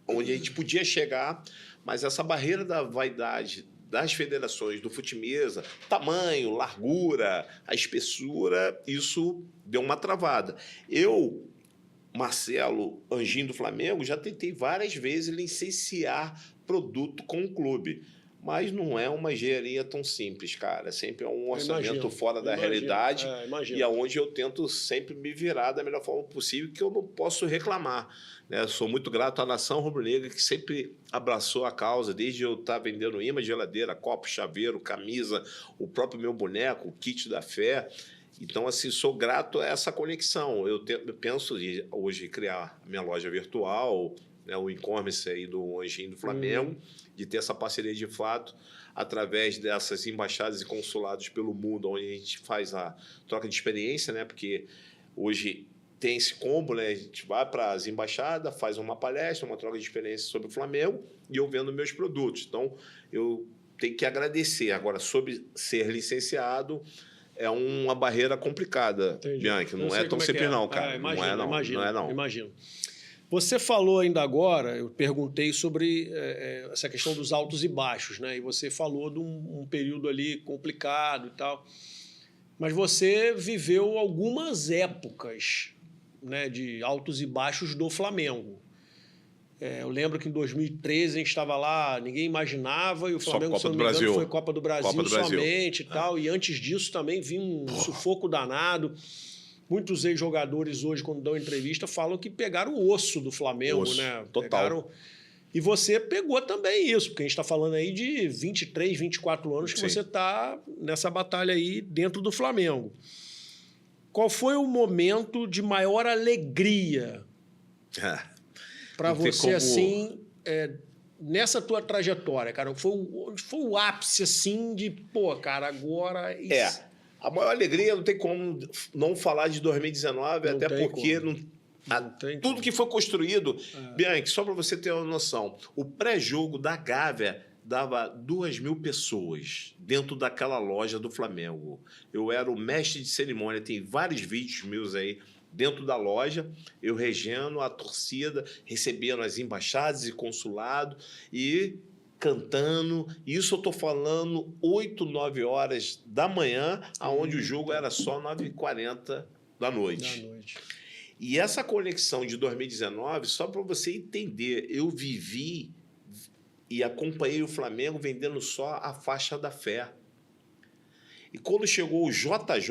onde a gente podia chegar, mas essa barreira da vaidade das federações do fute-mesa, tamanho, largura, a espessura, isso deu uma travada. Eu, Marcelo Anjinho do Flamengo, já tentei várias vezes licenciar produto com o clube, mas não é uma engenharia tão simples, cara. Sempre é um orçamento fora da realidade e aonde eu tento sempre me virar da melhor forma possível, que eu não posso reclamar, né? Sou muito grato à nação rubro-negra, que sempre abraçou a causa, desde eu estar vendendo imã de geladeira, copo, chaveiro, camisa, o próprio meu boneco, o kit da fé. Então, assim, sou grato a essa conexão. Eu penso hoje em criar minha loja virtual, né, o e-commerce aí do Anjinho do Flamengo, de ter essa parceria de fato através dessas embaixadas e consulados pelo mundo, onde a gente faz a troca de experiência, né? Porque Hoje tem esse combo, né? A gente vai para as embaixadas, faz uma palestra, uma troca de experiência sobre o Flamengo e eu vendo meus produtos. Então, eu tenho que agradecer. Agora, sobre ser licenciado, é uma barreira complicada, Entendi. Bianchi. Não é tão simples não, cara. Imagino, não é não. Imagino, não é não. Imagino. Você falou ainda agora, eu perguntei sobre essa questão dos altos e baixos, né? E você falou de um período ali complicado e tal. Mas você viveu algumas épocas, né, de altos e baixos do Flamengo. Eu lembro que em 2013 a gente estava lá, ninguém imaginava, e o Flamengo, se não me engano, foi Copa do Brasil somente e tal. E antes disso também vinha um sufoco danado. Muitos ex-jogadores hoje, quando dão entrevista, falam que pegaram o osso do Flamengo, né? Total. E você pegou também isso, porque a gente está falando aí de 23, 24 anos que você está nessa batalha aí dentro do Flamengo. Qual foi o momento de maior alegria para você, assim, nessa tua trajetória, cara? Foi o ápice, assim, de, pô, cara, agora... A maior alegria, não tem como não falar de 2019, até porque tudo que foi construído... Bianchi, só para você ter uma noção, o pré-jogo da Gávea dava 2.000 pessoas dentro daquela loja do Flamengo. Eu era o mestre de cerimônia, tem vários vídeos meus aí dentro da loja, eu regendo a torcida, recebendo as embaixadas e consulado e cantando. Isso eu estou falando 8, 9 horas da manhã, onde o jogo era só 9h40 da noite. E essa conexão de 2019, só para você entender, eu vivi e acompanhei o Flamengo vendendo só a faixa da fé. E quando chegou o JJ...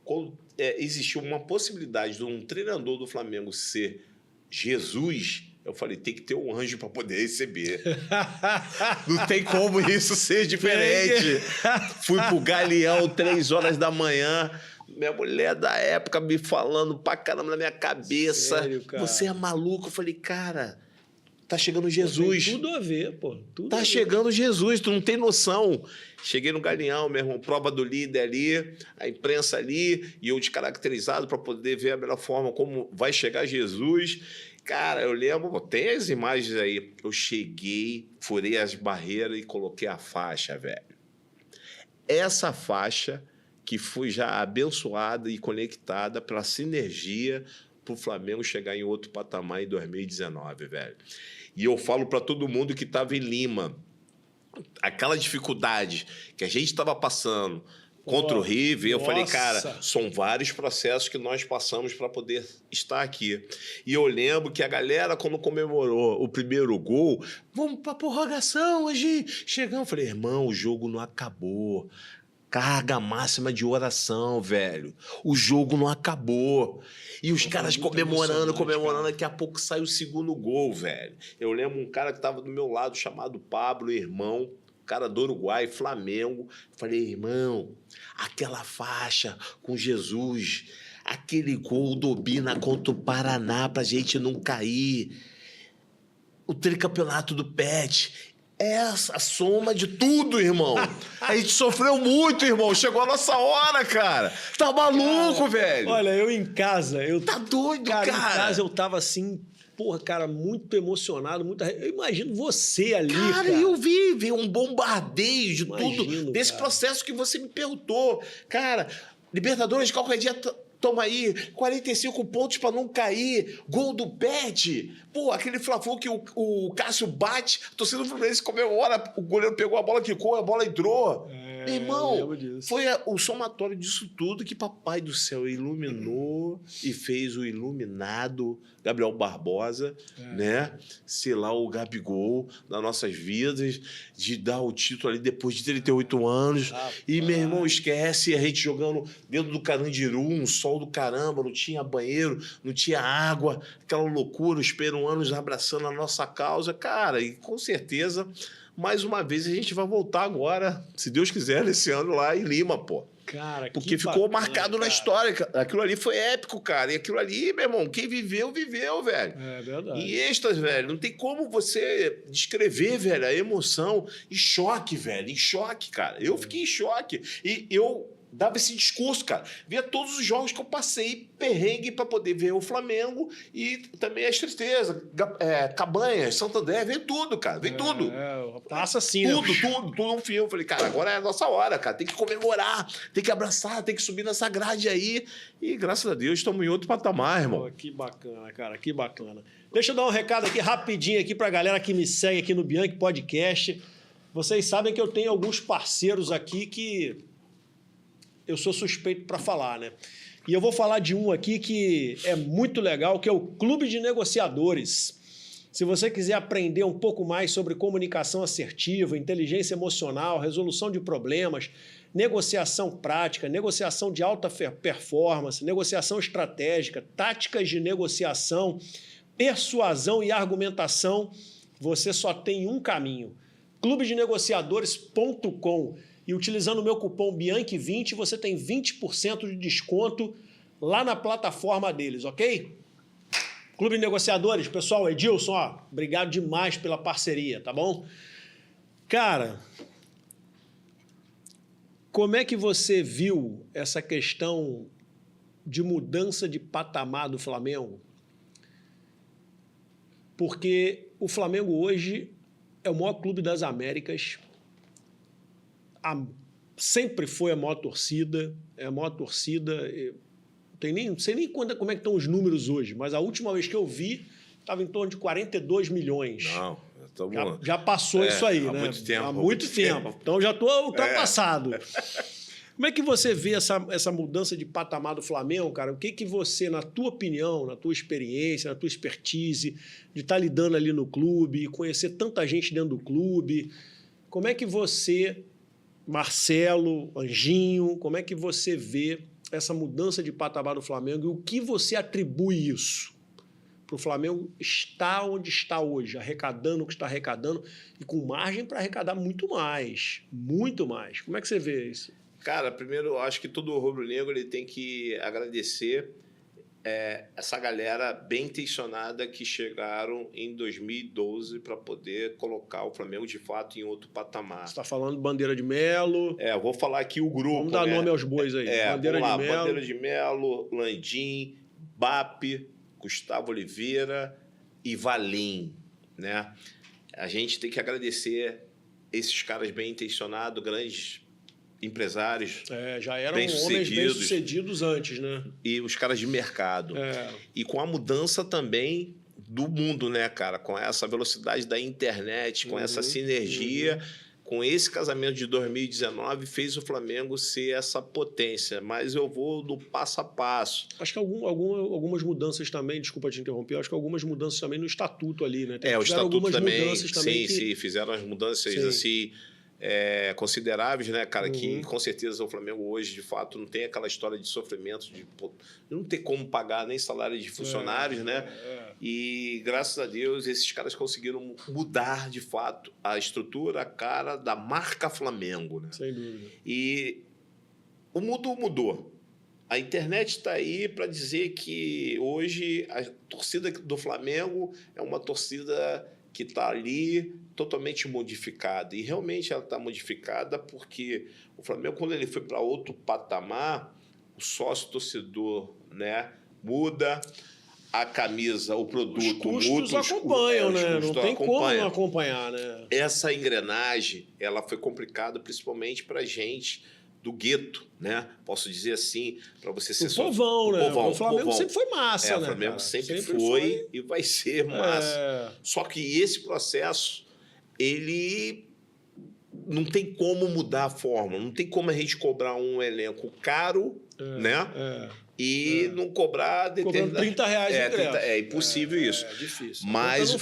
quando existiu uma possibilidade de um treinador do Flamengo ser Jesus, eu falei, tem que ter um anjo para poder receber. Não tem como isso ser diferente. Fui pro Galeão, 3 horas da manhã... Minha mulher da época me falando pra caramba na minha cabeça. Sério, cara? Você é maluco? Eu falei, cara, tá chegando Jesus. Tem tudo a ver, pô. Tá chegando Jesus, tu não tem noção. Cheguei no Galeão, meu irmão, prova do líder ali, a imprensa ali, e eu descaracterizado para poder ver a melhor forma como vai chegar Jesus. Cara, eu lembro, tem as imagens aí. Eu cheguei, furei as barreiras e coloquei a faixa, velho. Essa faixa que foi já abençoada e conectada para a sinergia para o Flamengo chegar em outro patamar em 2019, velho. E eu falo para todo mundo que estava em Lima, aquela dificuldade que a gente estava passando contra o River, eu falei, cara, são vários processos que nós passamos para poder estar aqui. E eu lembro que a galera, quando comemorou o primeiro gol, vamos para a prorrogação, hoje chegamos. Eu falei, irmão, o jogo não acabou. Carga máxima de oração, velho. O jogo não acabou. E os caras comemorando, daqui a pouco sai o segundo gol, velho. Eu lembro um cara que estava do meu lado, chamado Pablo, irmão, cara do Uruguai, Flamengo. Falei, irmão, aquela faixa com Jesus, aquele gol do Bina contra o Paraná pra gente não cair, o tricampeonato do Pet... Essa soma de tudo, irmão. A gente sofreu muito, irmão. Chegou a nossa hora, cara. Tá maluco, velho. Olha, eu em casa... Tá doido, cara. Em casa eu tava assim... Porra, cara, muito emocionado. Eu imagino você ali, cara. Eu vi um bombardeio de tudo. Desse processo que você me perguntou. Cara, Libertadores, qualquer dia... Toma aí, 45 pontos para não cair. Gol do Pet. Pô, aquele Fla-Flu que o Cássio bate, a torcida do Fluminense comemora, o goleiro pegou a bola, quicou, a bola entrou. Meu irmão, foi o somatório disso tudo que Papai do Céu iluminou e fez o iluminado Gabriel Barbosa, né? Sei lá, o Gabigol nas nossas vidas, de dar o título ali depois de 38 anos. E, meu irmão, esquece a gente jogando dentro do Carandiru, um sol do caramba, não tinha banheiro, não tinha água, aquela loucura, os peruanos abraçando a nossa causa. Cara, e com certeza, mais uma vez, a gente vai voltar agora, se Deus quiser, nesse ano lá em Lima, pô. Cara, porque ficou marcado na história. Aquilo ali foi épico, cara. E aquilo ali, meu irmão, quem viveu, viveu, velho. É verdade. E êxtase, velho. Não tem como você descrever, velho, a emoção. Em choque, velho. Em choque, cara. Eu fiquei em choque. E eu dava esse discurso, cara. Via todos os jogos que eu passei, perrengue para poder ver o Flamengo e também as tristezas. Cabanhas, Santo André, veio tudo, cara. Veio tudo. Passa assim, tudo um filme. Eu falei, cara, agora é a nossa hora, cara. Tem que comemorar, tem que abraçar, tem que subir nessa grade aí. E graças a Deus estamos em outro patamar, irmão. Pô, que bacana, cara, que bacana. Deixa eu dar um recado aqui rapidinho aqui pra galera que me segue aqui no Bianchi Podcast. Vocês sabem que eu tenho alguns parceiros aqui que eu sou suspeito para falar, né? E eu vou falar de um aqui que é muito legal, que é o Clube de Negociadores. Se você quiser aprender um pouco mais sobre comunicação assertiva, inteligência emocional, resolução de problemas, negociação prática, negociação de alta performance, negociação estratégica, táticas de negociação, persuasão e argumentação, você só tem um caminho. clubedenegociadores.com, e utilizando o meu cupom Bianchi20 você tem 20% de desconto lá na plataforma deles, ok? Clube de Negociadores, pessoal, Edilson, ó, obrigado demais pela parceria, tá bom? Cara, como é que você viu essa questão de mudança de patamar do Flamengo? Porque o Flamengo hoje é o maior clube das Américas, sempre foi a maior torcida, é a maior torcida. Não sei nem como é que estão os números hoje, mas a última vez que eu vi estava em torno de 42 milhões. Não, já passou isso aí, há né? Muito tempo, há muito tempo. Então já estou ultrapassado. Como é que você vê essa mudança de patamar do Flamengo, cara? O que você, na tua opinião, na tua experiência, na tua expertise, de estar lidando ali no clube, conhecer tanta gente dentro do clube, como é que você, Marcelo, Anjinho, como é que você vê essa mudança de patamar do Flamengo e o que você atribui isso para o Flamengo estar onde está hoje, arrecadando o que está arrecadando e com margem para arrecadar muito mais, muito mais. Como é que você vê isso? Cara, primeiro, eu acho que todo rubro-negro ele tem que agradecer essa galera bem intencionada que chegaram em 2012 para poder colocar o Flamengo de fato em outro patamar. Você está falando Bandeira de Melo. Eu vou falar aqui o grupo. Vamos dar nome aos bois aí. Bandeira de Melo. Bandeira de Melo, Landim, BAP, Gustavo Oliveira e Valim, né? A gente tem que agradecer esses caras bem intencionados, grandes empresários. Já eram homens bem-sucedidos antes, né? E os caras de mercado. E com a mudança também do mundo, né, cara? Com essa velocidade da internet, com essa sinergia, com esse casamento de 2019, fez o Flamengo ser essa potência. Mas eu vou do passo a passo. Acho que algumas mudanças também, desculpa te interromper, acho que algumas mudanças também no estatuto ali, né? O estatuto algumas também, mudanças também sim, fizeram as mudanças assim... consideráveis, né, cara, que com certeza o Flamengo hoje, de fato, não tem aquela história de sofrimento, de não ter como pagar nem salário de funcionários, né? E, graças a Deus, esses caras conseguiram mudar, de fato, a estrutura, a cara da marca Flamengo, né? Sem dúvida. E o mundo mudou. A internet está aí para dizer que hoje a torcida do Flamengo é uma torcida que está ali totalmente modificada. E realmente ela está modificada porque o Flamengo, quando ele foi para outro patamar, o sócio-torcedor, né, muda, a camisa, o produto os custos acompanham, né? Não tem como não acompanhar, né? Essa engrenagem, ela foi complicada principalmente para a gente do gueto, né? Posso dizer assim, para você ser só... povão, né? O Flamengo sempre foi massa, né? O Flamengo sempre foi e vai ser massa. Só que esse processo, ele não tem como mudar a forma, não tem como a gente cobrar um elenco caro, né? E não cobrar... Cobrando R$30 de ingresso. É impossível isso. É difícil. Mas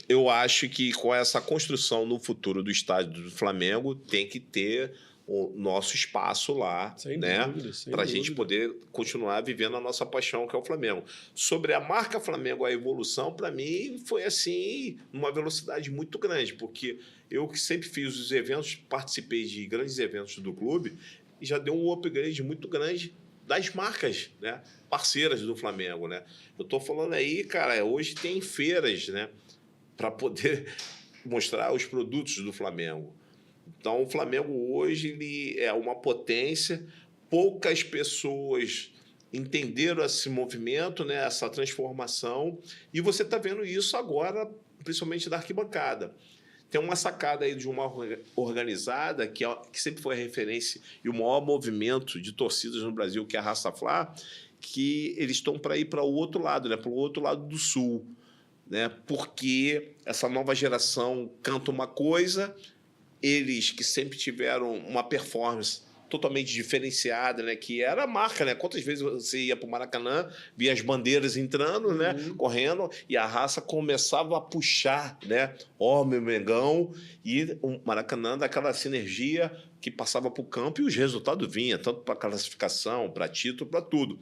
eu acho que com essa construção no futuro do estádio do Flamengo, tem que ter o nosso espaço lá, né? Para a gente poder continuar vivendo a nossa paixão, que é o Flamengo. Sobre a marca Flamengo, a evolução, para mim, foi assim, uma velocidade muito grande, porque eu que sempre fiz os eventos, participei de grandes eventos do clube, e já deu um upgrade muito grande das marcas, né, parceiras do Flamengo, né? Eu estou falando aí, cara, hoje tem feiras, né, para poder mostrar os produtos do Flamengo. Então, o Flamengo hoje ele é uma potência. poucas pessoas entenderam esse movimento, né, essa transformação, e você está vendo isso agora, principalmente da arquibancada. Tem uma sacada aí de uma organizada que sempre foi a referência e o maior movimento de torcidas no Brasil, que é a Raça Fla, que eles estão para ir para o outro lado, né, para o outro lado do Sul, né, porque essa nova geração canta uma coisa, eles que sempre tiveram uma performance totalmente diferenciada, né? Que era a marca, né? Quantas vezes você ia para o Maracanã, via as bandeiras entrando, né? Correndo, e a raça começava a puxar, né? Ó, meu Mengão, e o Maracanã daquela sinergia que passava para o campo e os resultados vinham, tanto para classificação, para título, para tudo.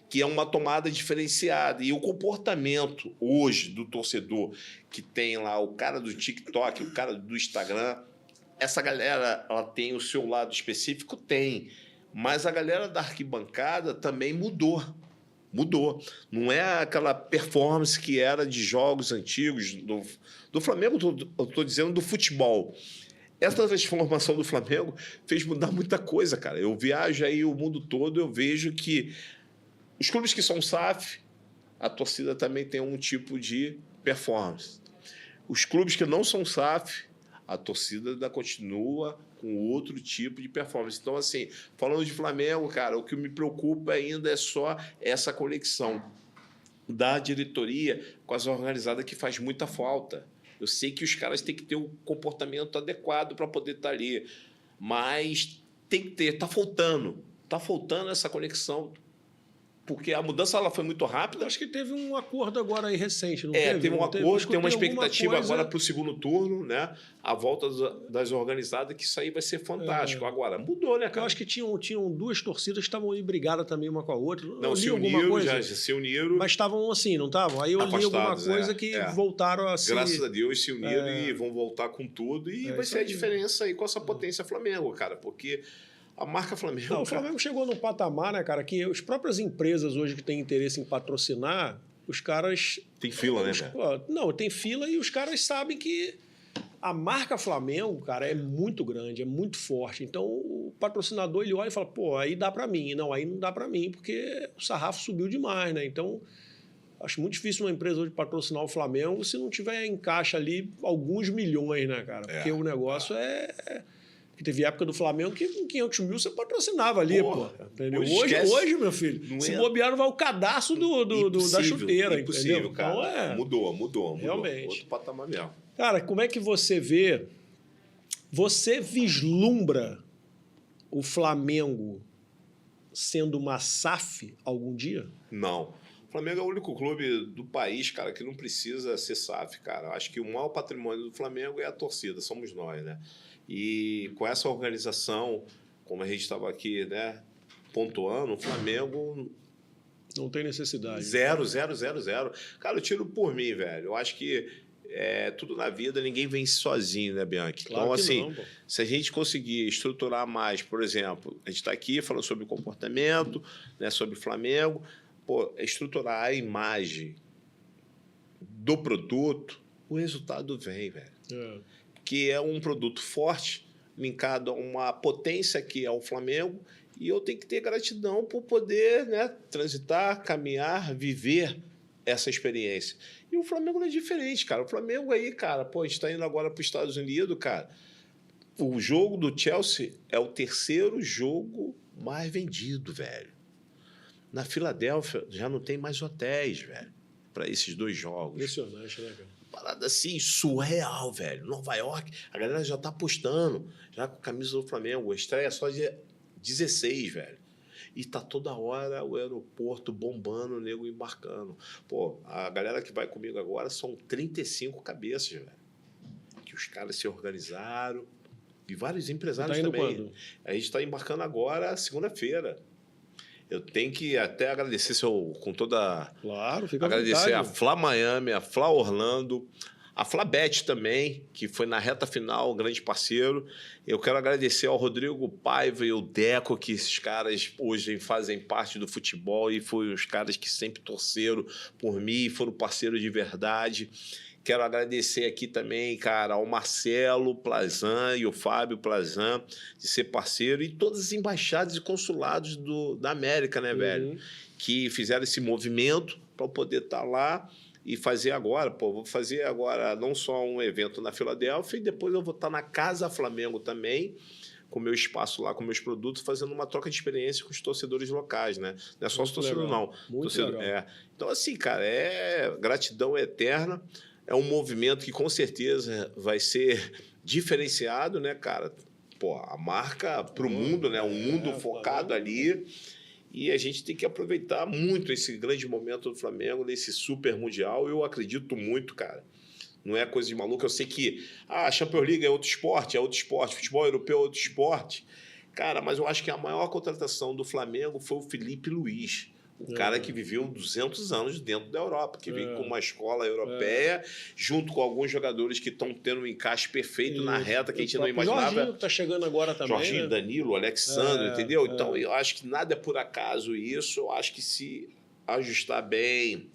Que é uma tomada diferenciada. E o comportamento hoje do torcedor, que tem lá o cara do TikTok, o cara do Instagram, essa galera, ela tem o seu lado específico? Tem. Mas a galera da arquibancada também mudou. Mudou. Não é aquela performance que era de jogos antigos do Flamengo, eu estou dizendo do futebol. Essa transformação do Flamengo fez mudar muita coisa, cara. Eu viajo aí o mundo todo, eu vejo que os clubes que são SAF, a torcida também tem um tipo de performance. Os clubes que não são SAF, a torcida ainda continua com outro tipo de performance. Então, assim, falando de Flamengo, cara, o que me preocupa ainda é só essa conexão da diretoria com as organizadas, que faz muita falta. Eu sei que os caras têm que ter um comportamento adequado para poder estar ali, mas tem que ter, está faltando essa conexão, porque a mudança ela foi muito rápida. Acho que teve um acordo agora aí recente, não teve? Teve um acordo, tem uma expectativa coisa... agora para o segundo turno, né? A volta das organizadas, que isso aí vai ser fantástico. Agora, mudou, né, cara? Eu acho que tinham duas torcidas que estavam brigadas também uma com a outra. Não, se uniram, já se uniram. Mas estavam assim, não estavam? Aí eu li alguma coisa que voltaram a se... Graças a Deus se uniram e vão voltar com tudo. E vai ser a diferença aí com essa potência Flamengo, cara, porque... A marca Flamengo... Não, o Flamengo chegou num patamar, né, cara, que as próprias empresas hoje que têm interesse em patrocinar, os caras... Tem fila, né, velho? Não, tem fila e os caras sabem que a marca Flamengo, cara, é muito grande, é muito forte. Então, o patrocinador, ele olha e fala, pô, aí dá para mim. Não, aí não dá para mim, porque o sarrafo subiu demais, né? Então, acho muito difícil uma empresa hoje patrocinar o Flamengo se não tiver em caixa ali alguns milhões, né, cara? Porque o negócio é... Teve época do Flamengo que com 500 mil você patrocinava ali, pô. Entendeu? Hoje, meu filho, se bobear, não vai o cadastro da chuteira, impossível, entendeu? Cara. Então mudou. Realmente. Outro patamar mesmo. Cara, como é que você vê... Você vislumbra o Flamengo sendo uma SAF algum dia? Não. O Flamengo é o único clube do país, cara, que não precisa ser SAF, cara. Acho que o maior patrimônio do Flamengo é a torcida, somos nós, né? E com essa organização, como a gente estava aqui, né, pontuando, o Flamengo... Não tem necessidade. Zero. Cara, eu tiro por mim, velho. Eu acho que tudo na vida, ninguém vence sozinho, né, Bianchi? Claro então, que assim, não, se a gente conseguir estruturar mais, por exemplo, a gente está aqui falando sobre comportamento, né, sobre Flamengo, estruturar a imagem do produto, o resultado vem, velho. Que é um produto forte, linkado a uma potência que é o Flamengo, e eu tenho que ter gratidão por poder, né, transitar, caminhar, viver essa experiência. E o Flamengo não é diferente, cara. O Flamengo aí, cara, a gente está indo agora para os Estados Unidos, cara. O jogo do Chelsea é o terceiro jogo mais vendido, velho. Na Filadélfia já não tem mais hotéis, velho, para esses dois jogos. Impressionante, né, cara? Parada assim, surreal, velho. Nova York, a galera já tá apostando, já com a camisa do Flamengo. A estreia só dia 16, velho. E tá toda hora o aeroporto bombando, o nego embarcando. Pô, a galera que vai comigo agora são 35 cabeças, velho. Que os caras se organizaram. E vários empresários também. Quando? A gente tá embarcando agora, segunda-feira. Eu tenho que até agradecer, com toda... Claro, fica agradecer à a Fla Miami, a Fla Orlando, a Flabet também, que foi na reta final, um grande parceiro. Eu quero agradecer ao Rodrigo Paiva e ao Deco, que esses caras hoje fazem parte do futebol e foram os caras que sempre torceram por mim, foram parceiros de verdade. Quero agradecer aqui também, cara, ao Marcelo Plazan e o Fábio Plazan de ser parceiro e todas as embaixadas e consulados da América, né, velho? Que fizeram esse movimento para eu poder estar lá e fazer agora. Pô, vou fazer agora não só um evento na Filadélfia e depois eu vou estar na Casa Flamengo também, com o meu espaço lá, com meus produtos, fazendo uma troca de experiência com os torcedores locais, né? Não é só os torcedores, não. Muito legal. Então, assim, cara, gratidão eterna. É um movimento que, com certeza, vai ser diferenciado, né, cara? Pô, a marca para o mundo, né? Um mundo focado ali. E a gente tem que aproveitar muito esse grande momento do Flamengo, nesse super mundial. Eu acredito muito, cara. Não é coisa de maluco. Eu sei que a Champions League é outro esporte, futebol europeu é outro esporte. Cara, mas eu acho que a maior contratação do Flamengo foi o Felipe Luiz, o cara que viveu 200 anos dentro da Europa, que veio com uma escola europeia, junto com alguns jogadores que estão tendo um encaixe perfeito na reta que a gente não imaginava. Jorginho que tá chegando agora também. Jorginho, né? Danilo, Alexandre, entendeu? Então, eu acho que nada é por acaso isso. Eu acho que se ajustar bem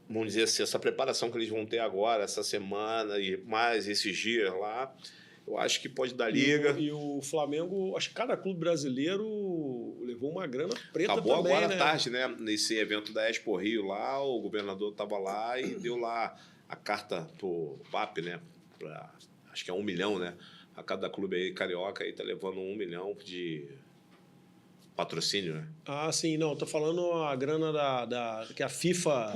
vamos dizer assim, essa preparação que eles vão ter agora, essa semana e mais esses dias lá, eu acho que pode dar liga. E o Flamengo, acho que cada clube brasileiro levou uma grana preta Acabou também, agora né? à tarde, né? Nesse evento da Expo Rio lá, o governador estava lá e deu lá a carta pro PAP, né? Acho que é 1 milhão, né? A cada clube aí carioca aí tá levando 1 milhão de patrocínio, né? Ah, sim, não, tô falando a grana que a FIFA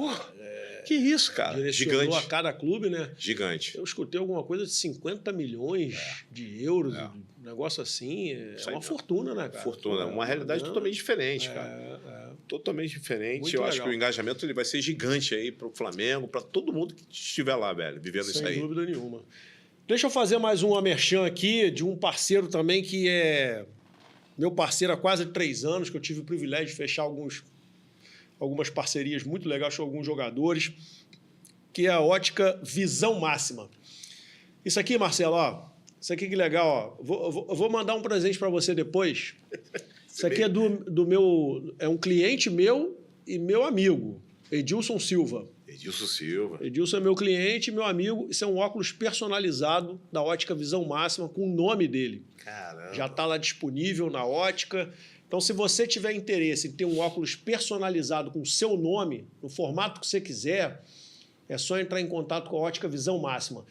que isso, cara? direcionou Gigante. a cada clube, né? Gigante. Eu escutei alguma coisa de 50 milhões de euros, um negócio assim, uma fortuna, né, cara? Fortuna, uma realidade totalmente diferente, cara. Totalmente diferente. Muito eu acho legal. que o engajamento ele vai ser gigante aí pro Flamengo, para todo mundo que estiver lá, velho, vivendo isso aí. Sem dúvida nenhuma. Deixa eu fazer mais uma merchan aqui de um parceiro também que é meu parceiro há quase 3 anos, que eu tive o privilégio de fechar algumas parcerias muito legais com alguns jogadores, que é a ótica Visão Máxima. Isso aqui, Marcelo, ó, isso aqui que legal, ó. Eu vou mandar um presente para você depois. Isso aqui é do meu, é um cliente meu e meu amigo, Edilson Silva. Edilson Silva. Edilson é meu cliente, meu amigo. Isso é um óculos personalizado da ótica Visão Máxima com o nome dele. Caramba. Já está lá disponível na ótica. Então, se você tiver interesse em ter um óculos personalizado com o seu nome, no formato que você quiser, é só entrar em contato com a Ótica Visão Máxima.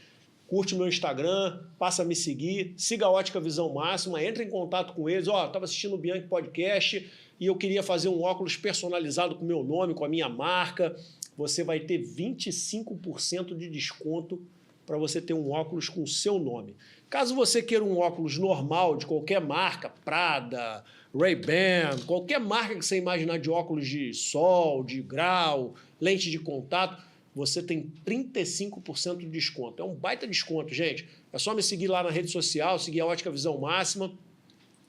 Curte meu Instagram, passa a me seguir, siga a Ótica Visão Máxima, entre em contato com eles. Ó, estava assistindo o Bianchi Podcast e eu queria fazer um óculos personalizado com o meu nome, com a minha marca. Você vai ter 25% de desconto para você ter um óculos com o seu nome. Caso você queira um óculos normal, de qualquer marca, Prada, Ray-Ban, qualquer marca que você imaginar de óculos de sol, de grau, lente de contato, você tem 35% de desconto. É um baita desconto, gente. É só me seguir lá na rede social, seguir a Ótica Visão Máxima,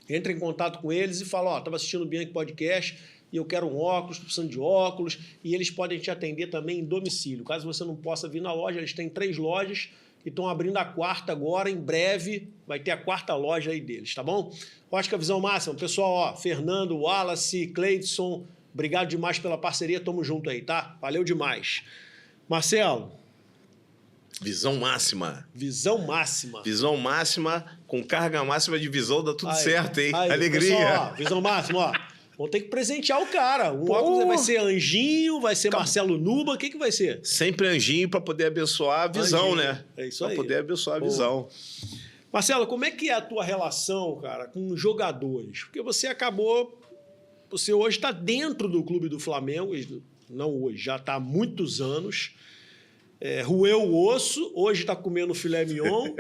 entre em contato com eles e fala, ó, estava assistindo o Bianchi Podcast e eu quero um óculos, estou precisando de óculos, e eles podem te atender também em domicílio. Caso você não possa vir na loja, eles têm 3 lojas e estão abrindo a 4ª agora, em breve vai ter a 4ª loja aí deles, tá bom? Ótica Visão Máxima, pessoal, ó, Fernando, Wallace, Cleidson, obrigado demais pela parceria, tamo junto aí, tá? Valeu demais. Marcelo. Visão máxima. Visão máxima. Visão máxima, com carga máxima de visão, dá tudo aí, certo, hein? Aí, alegria. Pessoal, ó, Visão máxima, ó. Vamos ter que presentear o cara. Um óculos vai ser Anjinho, vai ser Marcelo Nuba, o que vai ser? Sempre Anjinho para poder abençoar a visão, Anjinho. né? É isso aí. Para poder abençoar a visão. Marcelo, como é que é a tua relação, cara, com jogadores? Porque você hoje está dentro do clube do Flamengo, não hoje, já está há muitos anos, roeu o osso, hoje está comendo filé mignon.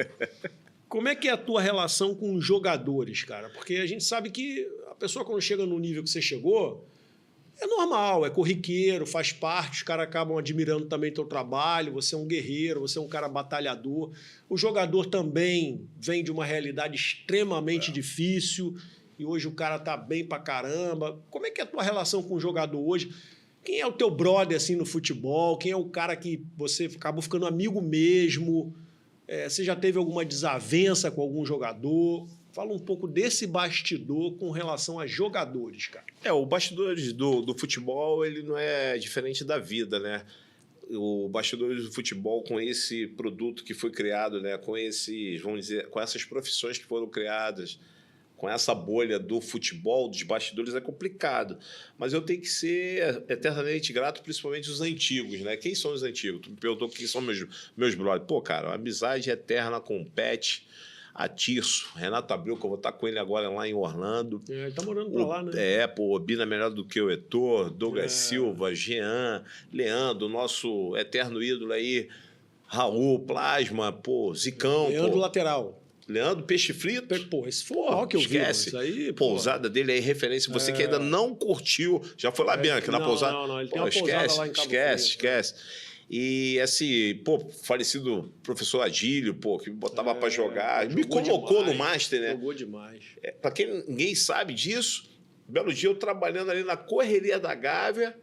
Como é que é a tua relação com os jogadores, cara? Porque a gente sabe que a pessoa, quando chega no nível que você chegou, é normal, é corriqueiro, faz parte, os caras acabam admirando também teu trabalho, você é um guerreiro, você é um cara batalhador. O jogador também vem de uma realidade extremamente difícil e hoje o cara tá bem pra caramba. Como é que é a tua relação com o jogador hoje? Quem é o teu brother assim no futebol? Quem é o cara que você acabou ficando amigo mesmo? Você já teve alguma desavença com algum jogador? Fala um pouco desse bastidor com relação a jogadores, cara. O bastidor do futebol, ele não é diferente da vida, né? o Bastidores do Futebol, com esse produto que foi criado, né? Com esses, vamos dizer, com essas profissões que foram criadas, com essa bolha do futebol, dos bastidores, é complicado. Mas eu tenho que ser eternamente grato, principalmente os antigos, né? Quem são os antigos? Tu me perguntou quem são meus brothers. Pô, cara, uma amizade eterna com o Pet, a Tirso, Renato Abreu, que eu vou estar com ele agora lá em Orlando. Ele tá morando pra lá, né? Pô, Obina Melhor do que o Heitor, Douglas Silva, Jean, Leandro, nosso eterno ídolo aí, Raul, Plasma, pô, Zicão. Leandro pô. Lateral. Leandro Peixe Frito. Pô, esse foi o maior que eu vi. Esquece. Isso aí, Pousada dele aí, referência. Você que ainda não curtiu. Já foi lá, Bianca, na pousada? Não, ele tem uma pousada lá em Cabo Frio. Esquece. E esse, pô, falecido professor Adílio, pô, que me botava pra jogar. Me colocou demais, no Master, né? Jogou demais. Pra quem ninguém sabe disso, belo dia eu trabalhando ali na correria da Gávea.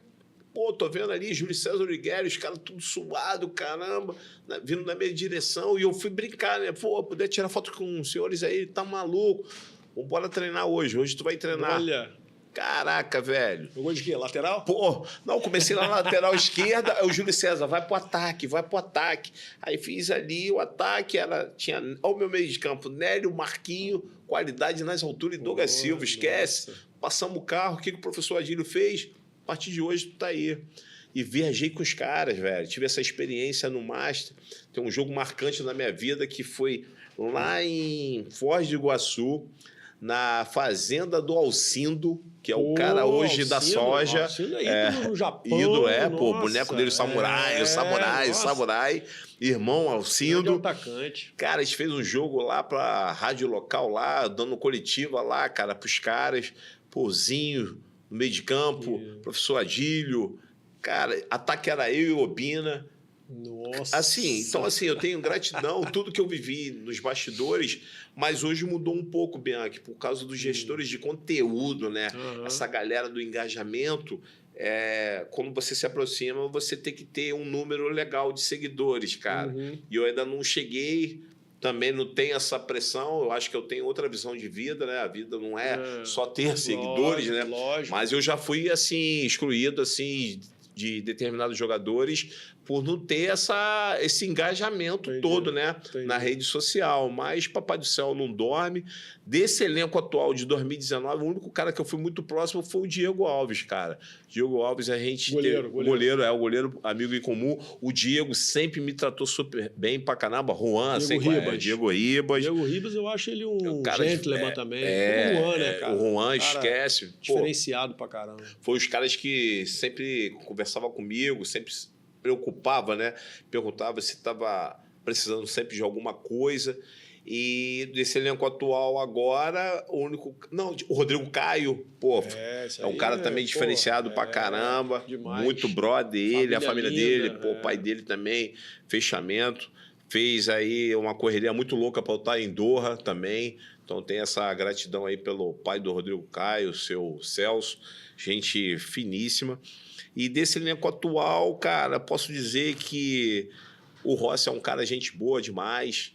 Pô, tô vendo ali Júlio César Origueira, os caras tudo suado, caramba, vindo na minha direção. E eu fui brincar, né? Pô, puder tirar foto com os senhores aí, tá maluco. Vambora treinar hoje. Hoje tu vai treinar. Olha. Caraca, velho. Jogou de quê? Lateral? Pô, não, comecei lá na lateral esquerda, aí o Júlio César, vai pro ataque. Aí fiz ali o ataque, tinha o meu meio de campo, Nélio, Marquinho, qualidade nas alturas e Douglas Silva, esquece. Nossa. Passamos o carro, o que o professor Adílio fez? A partir de hoje tu tá aí. E viajei com os caras, velho. Tive essa experiência no Master. Tem um jogo marcante na minha vida que foi lá em Foz do Iguaçu, na fazenda do Alcindo, que é o cara hoje da soja. Alcindo é ídolo no Japão. Ídolo, pô, nossa, boneco dele, o samurai, irmão Alcindo. Grande atacante. Cara, a gente fez um jogo lá pra rádio local lá, dando coletiva lá, cara, pros caras, Pôzinho, no meio de campo, professor Adílio. Cara, ataque era eu e Obina. Nossa. Assim, então assim, eu tenho gratidão, tudo que eu vivi nos bastidores, mas hoje mudou um pouco, Bianchi, por causa dos gestores de conteúdo, né? Essa galera do engajamento, quando você se aproxima, você tem que ter um número legal de seguidores, cara. E eu ainda não cheguei, também não tenho essa pressão, eu acho que eu tenho outra visão de vida, né? A vida não é só ter seguidores, né? Lógico. Mas eu já fui, assim, excluído, assim, de determinados jogadores por não ter esse engajamento todo, né? Na rede social. Mas Papai do Céu não dorme. Desse elenco atual de 2019, o único cara que eu fui muito próximo foi o Diego Alves, cara. Diego Alves, a gente... Goleiro. O goleiro amigo em comum. O Diego sempre me tratou super bem pra caramba. Juan, Diego Ribas. Diego Ribas, eu acho ele um gentleman também. O Juan, né, cara? O Juan, cara esquece. Diferenciado pra caramba. Foi os caras que sempre conversavam comigo, sempre se preocupava, né? Perguntava se estava precisando sempre de alguma coisa. E desse elenco atual agora, o único... Não, o Rodrigo Caio, pô, é um cara também diferenciado pra caramba. Demais. Muito brother dele, a família linda, dele, pô, o pai dele também, fechamento. Fez aí uma correria muito louca para eu estar em Doha também. Então tem essa gratidão aí pelo pai do Rodrigo Caio, seu Celso, gente finíssima. E desse elenco atual, cara, posso dizer que o Rossi é um cara gente boa demais.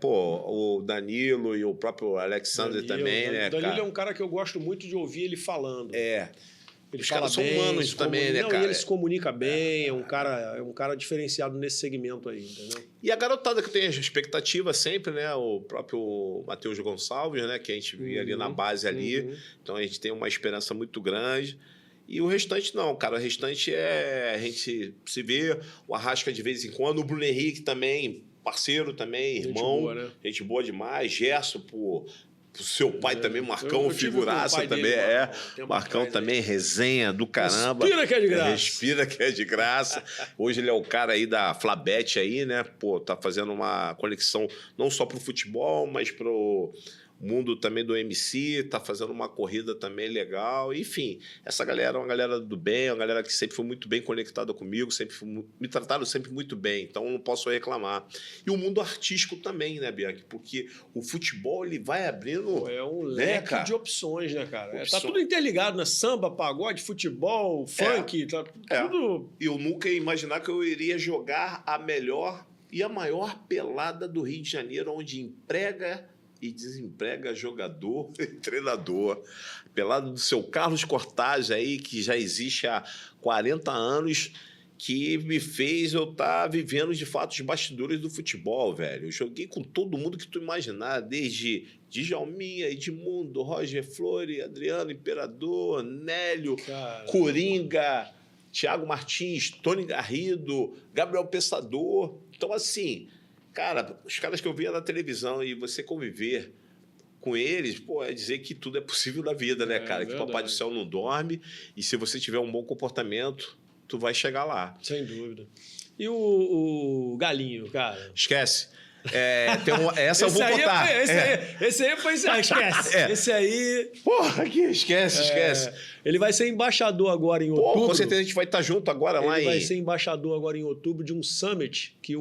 O Danilo e o próprio Alexandre também, né? Danilo é um cara que eu gosto muito de ouvir ele falando. Ele Os fala caras são bem, humanos também, né, cara? E ele se comunica bem, é um cara diferenciado nesse segmento aí, entendeu? E a garotada que tem a expectativa sempre, né? O próprio Matheus Gonçalves, né? Que a gente via ali na base ali. Então a gente tem uma esperança muito grande. E o restante não, cara. O restante a gente se vê, o Arrasca de vez em quando, o Bruno Henrique também, parceiro também, irmão. Gente boa, né? Gente boa demais. Gerson, pro seu pai também, Marcão, figuraça também. Marcão também, resenha do caramba. Respira que é de graça. Respira que é de graça. Hoje ele é o cara aí da Flabet aí, né? Pô, tá fazendo uma conexão não só pro futebol, mas pro mundo também do MC, tá fazendo uma corrida também legal. Enfim, essa galera é uma galera do bem, uma galera que sempre foi muito bem conectada comigo, me trataram sempre muito bem, então não posso reclamar. E o mundo artístico também, né, Bianchi? Porque o futebol, ele vai abrindo... É um leque de opções, né, cara? Tá tudo interligado, né? Samba, pagode, futebol, funk, tá tudo... E eu nunca ia imaginar que eu iria jogar a melhor e a maior pelada do Rio de Janeiro, onde emprega e desemprega jogador e treinador. Pelado do seu Carlos Cortaz aí, que já existe há 40 anos que me fez eu estar vivendo, de fato, os bastidores do futebol, velho. Eu joguei com todo mundo que tu imaginar, desde Djalminha, Edmundo, Roger Flores, Adriano Imperador, Nélio, Coringa, Thiago Martins, Tony Garrido, Gabriel Pensador. Então, assim, cara, os caras que eu via na televisão e você conviver com eles, pô, é dizer que tudo é possível na vida, né, cara? Que o Papai do Céu não dorme e se você tiver um bom comportamento, tu vai chegar lá. Sem dúvida. E o Galinho, cara? Esquece. Essa eu vou botar. Esse aí foi... Esquece. Esse aí... Porra, aqui, esquece. Ele vai ser embaixador agora em outubro. Pô, com certeza a gente vai estar junto agora lá. Ele vai ser embaixador agora em outubro de um summit que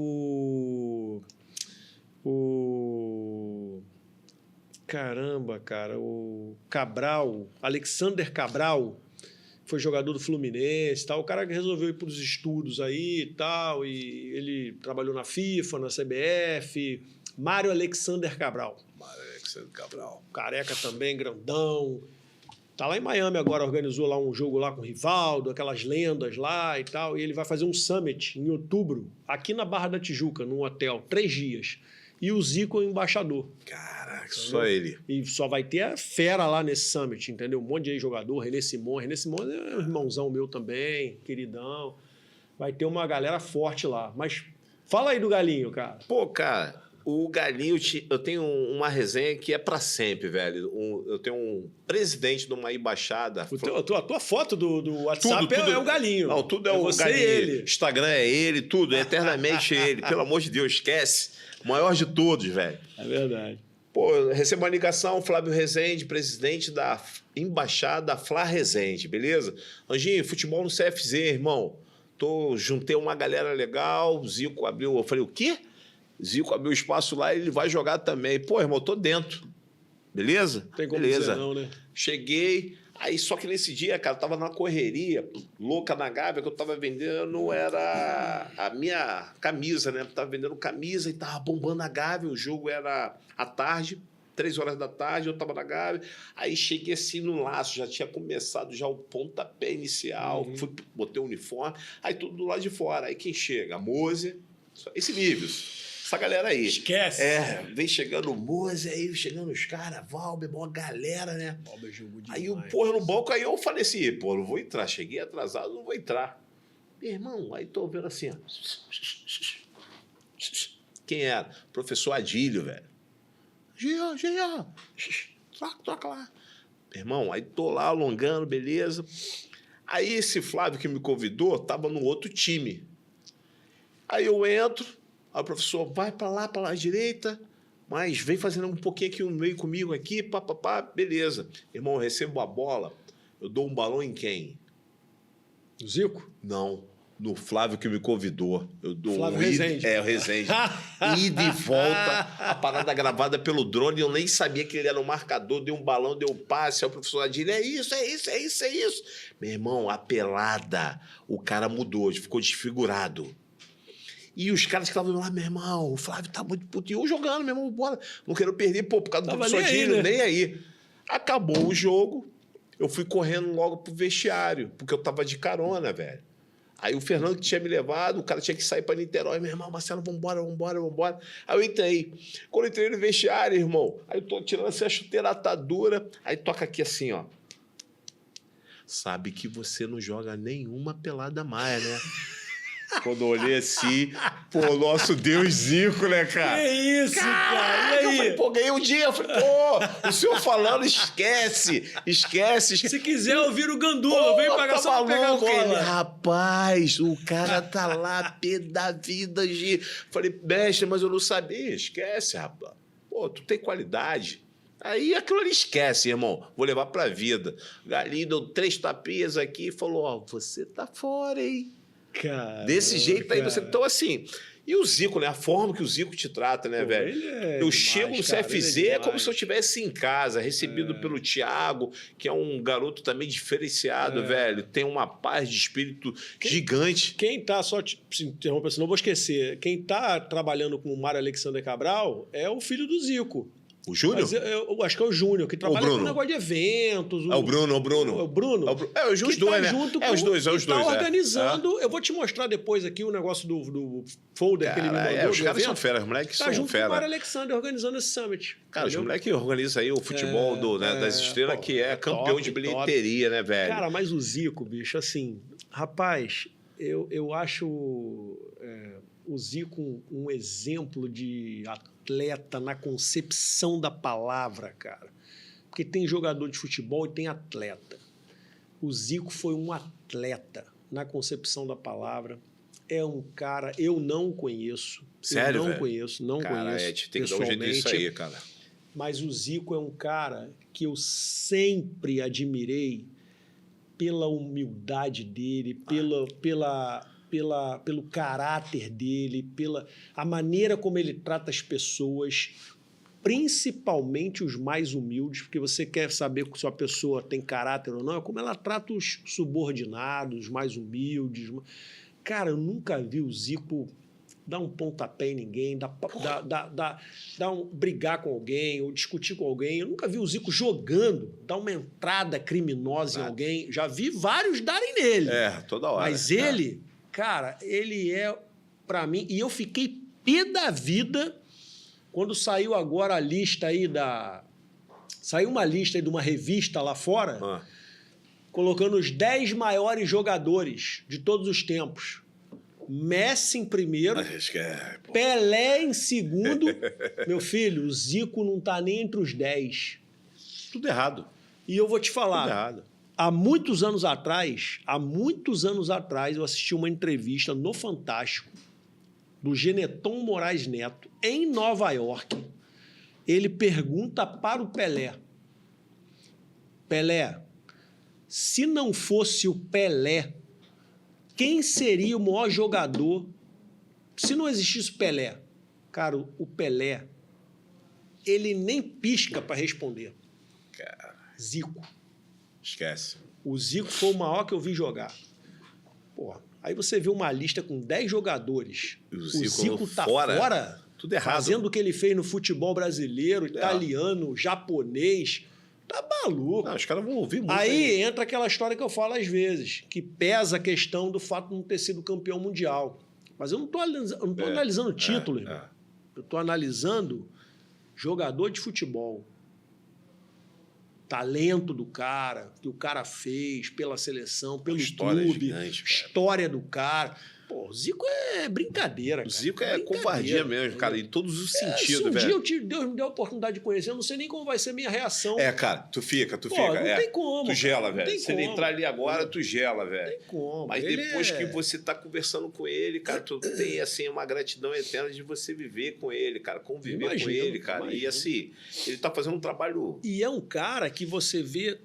Caramba, cara. O Cabral, Alexander Cabral, foi jogador do Fluminense e tal. O cara que resolveu ir para os estudos aí e tal. E ele trabalhou na FIFA, na CBF. Mário Alexander Cabral. Careca também, grandão. Tá lá em Miami agora, organizou lá um jogo lá com o Rivaldo, aquelas lendas lá e tal. E ele vai fazer um summit em outubro, aqui na Barra da Tijuca, num hotel, 3 dias. E o Zico é o embaixador. Caraca, só ele. E só vai ter a fera lá nesse summit, entendeu? Um monte de jogador, René Simões. René Simões é um irmãozão meu também, queridão. Vai ter uma galera forte lá. Mas fala aí do Galinho, cara. Pô, cara, o Galinho, eu tenho uma resenha que é pra sempre, velho. Eu tenho um presidente de uma embaixada. A tua foto do WhatsApp tudo, é o Galinho. Não, tudo é o você Galinho. E ele. Instagram é ele, tudo, é eternamente ele. Pelo amor de Deus, esquece. O maior de todos, velho. É verdade. Pô, eu recebo uma ligação, Flávio Rezende, presidente da embaixada Flá Rezende, beleza? Anjinho, futebol no CFZ, irmão. Juntei uma galera legal, Zico abriu... Eu falei, o quê? Zico abriu espaço lá e ele vai jogar também. Pô, irmão, tô dentro. Beleza? Tem como beleza. dizer não, né? Cheguei... Aí, só que nesse dia, cara, eu tava numa correria louca na Gávea, que eu tava vendendo, era a minha camisa, né? Eu tava vendendo camisa e tava bombando a Gávea, o jogo era à tarde, 3 horas da tarde, eu tava na Gávea. Aí cheguei assim no laço, já tinha começado já o pontapé inicial, botei o uniforme, aí tudo do lado de fora. Aí quem chega? A Mose, esse nível. Essa galera aí. Esquece. Vem chegando o Mose, aí chegando os caras, Valber, uma galera, né? Valber jogou demais. Aí, porra, no banco, aí eu falei assim, pô, não vou entrar. Cheguei atrasado, não vou entrar. Meu irmão, aí tô vendo assim, ó. Quem era? Professor Adílio, velho. Gia. Troca lá. Meu irmão, aí tô lá alongando, beleza. Aí esse Flávio que me convidou tava no outro time. Aí eu entro. Aí o professor, vai para lá à direita, mas vem fazendo um pouquinho aqui no meio comigo aqui, beleza. Irmão, eu recebo a bola, eu dou um balão em quem? No Zico? Não, no Flávio que me convidou. Eu dou Flávio Rezende. O Rezende. Ida e volta, a parada gravada pelo drone, eu nem sabia que ele era um marcador, deu um balão, deu um passe, aí o professor Adilho, é isso. Meu irmão, a pelada, o cara mudou, ficou desfigurado. E os caras que estavam lá, meu irmão, o Flávio tá muito puto. E eu jogando, meu irmão, bora. Não quero perder, pô, por causa do professor Adílio, nem aí. Acabou o jogo, eu fui correndo logo pro vestiário, porque eu tava de carona, velho. Aí o Fernando que tinha me levado, o cara tinha que sair pra Niterói. Meu irmão, Marcelo, vambora. Aí eu entrei. Quando eu entrei no vestiário, irmão, aí eu tô tirando assim a chuteira atadura, aí toca aqui assim, ó. Sabe que você não joga nenhuma pelada mais, né? Quando eu olhei assim, pô, nosso Deus Zico, né, cara? Que isso, cara? E aí? Eu falei, pô, ganhei um dia. Eu falei, pô, o senhor falando, esquece. Se quiser ouvir o Gandula, vem pagar só pra pegar a bola. Ele, rapaz, o cara tá lá, pé da vida, Gi. Falei, mestre, mas eu não sabia. Esquece, rapaz. Pô, tu tem qualidade. Aí aquilo ali esquece, irmão. Vou levar pra vida. O Galinho deu 3 tapinhas aqui e falou, ó, você tá fora, hein? Cara, desse jeito aí você... Então, assim... E o Zico, né? A forma que o Zico te trata, né, velho? Eu chego no CFZ, é como se eu estivesse em casa, recebido pelo Thiago, que é um garoto também diferenciado, velho. Tem uma paz de espírito gigante. Quem tá, só te interromper, senão eu vou esquecer. Quem tá trabalhando com o Mário Alexander Cabral é o filho do Zico. O Júnior? Mas eu acho que é o Júnior, que trabalha com negócio de eventos. É o Bruno. É o Bruno. Os dois, né? Os dois. Tá organizando. Eu vou te mostrar depois aqui o negócio do folder que ele me mandou. Os caras são fera, os moleques são fera. Tá junto com o Mário Alexander organizando esse summit. Cara, os moleques organizam aí o futebol das estrelas, que é campeão de bilheteria, né, velho? Cara, mas o Zico, bicho, assim... Rapaz, eu acho o Zico um exemplo de atleta na concepção da palavra, cara. Porque tem jogador de futebol e tem atleta. O Zico foi um atleta na concepção da palavra. É um cara... Eu não conheço. Sério, não conheço. Cara, tem que dar um jeito nisso aí, cara. Mas o Zico é um cara que eu sempre admirei pela humildade dele, pelo caráter dele, pela a maneira como ele trata as pessoas, principalmente os mais humildes, porque você quer saber se a pessoa tem caráter ou não, é como ela trata os subordinados, os mais humildes. Cara, eu nunca vi o Zico dar um pontapé em ninguém, brigar com alguém ou discutir com alguém. Eu nunca vi o Zico jogando, dar uma entrada criminosa em alguém. Já vi vários darem nele. Toda hora. Mas ele, cara, ele é, pra mim... E eu fiquei pé da vida quando saiu agora a lista aí Saiu uma lista aí de uma revista lá fora, colocando os 10 maiores jogadores de todos os tempos. Messi em primeiro, Pelé em segundo. Meu filho, o Zico não tá nem entre os 10. Tudo errado. E eu vou te falar, tudo errado. Há muitos anos atrás, eu assisti uma entrevista no Fantástico do Geneton Moraes Neto, em Nova York. Ele pergunta para o Pelé: Pelé, se não fosse o Pelé, quem seria o maior jogador se não existisse o Pelé? Cara, o Pelé, ele nem pisca para responder. Cara. Zico. Esquece. O Zico foi o maior que eu vi jogar. Porra, aí você vê uma lista com 10 jogadores. O Zico tá fora, tudo errado. Fazendo o que ele fez no futebol brasileiro, italiano, japonês. Tá maluco. Não, os caras vão ouvir muito. Aí entra aquela história que eu falo às vezes, que pesa a questão do fato de não ter sido campeão mundial. Mas eu não tô analisando título, irmão. Eu tô analisando jogador de futebol. Talento do cara, que o cara fez pela seleção, pelo clube, história do cara. Pô, o Zico é brincadeira, cara. O Zico é covardia mesmo, cara, em todos os sentidos, velho. Se Deus me der a oportunidade de conhecer, eu não sei nem como vai ser a minha reação. Cara, tu fica. Não tem como. Tu gela, velho. Se ele entrar ali agora, tu gela, velho. Não tem como. Mas depois que você tá conversando com ele, cara, tu tem, assim, uma gratidão eterna de você viver com ele, cara, conviver com ele, cara. E, assim, ele tá fazendo um trabalho... E é um cara que você vê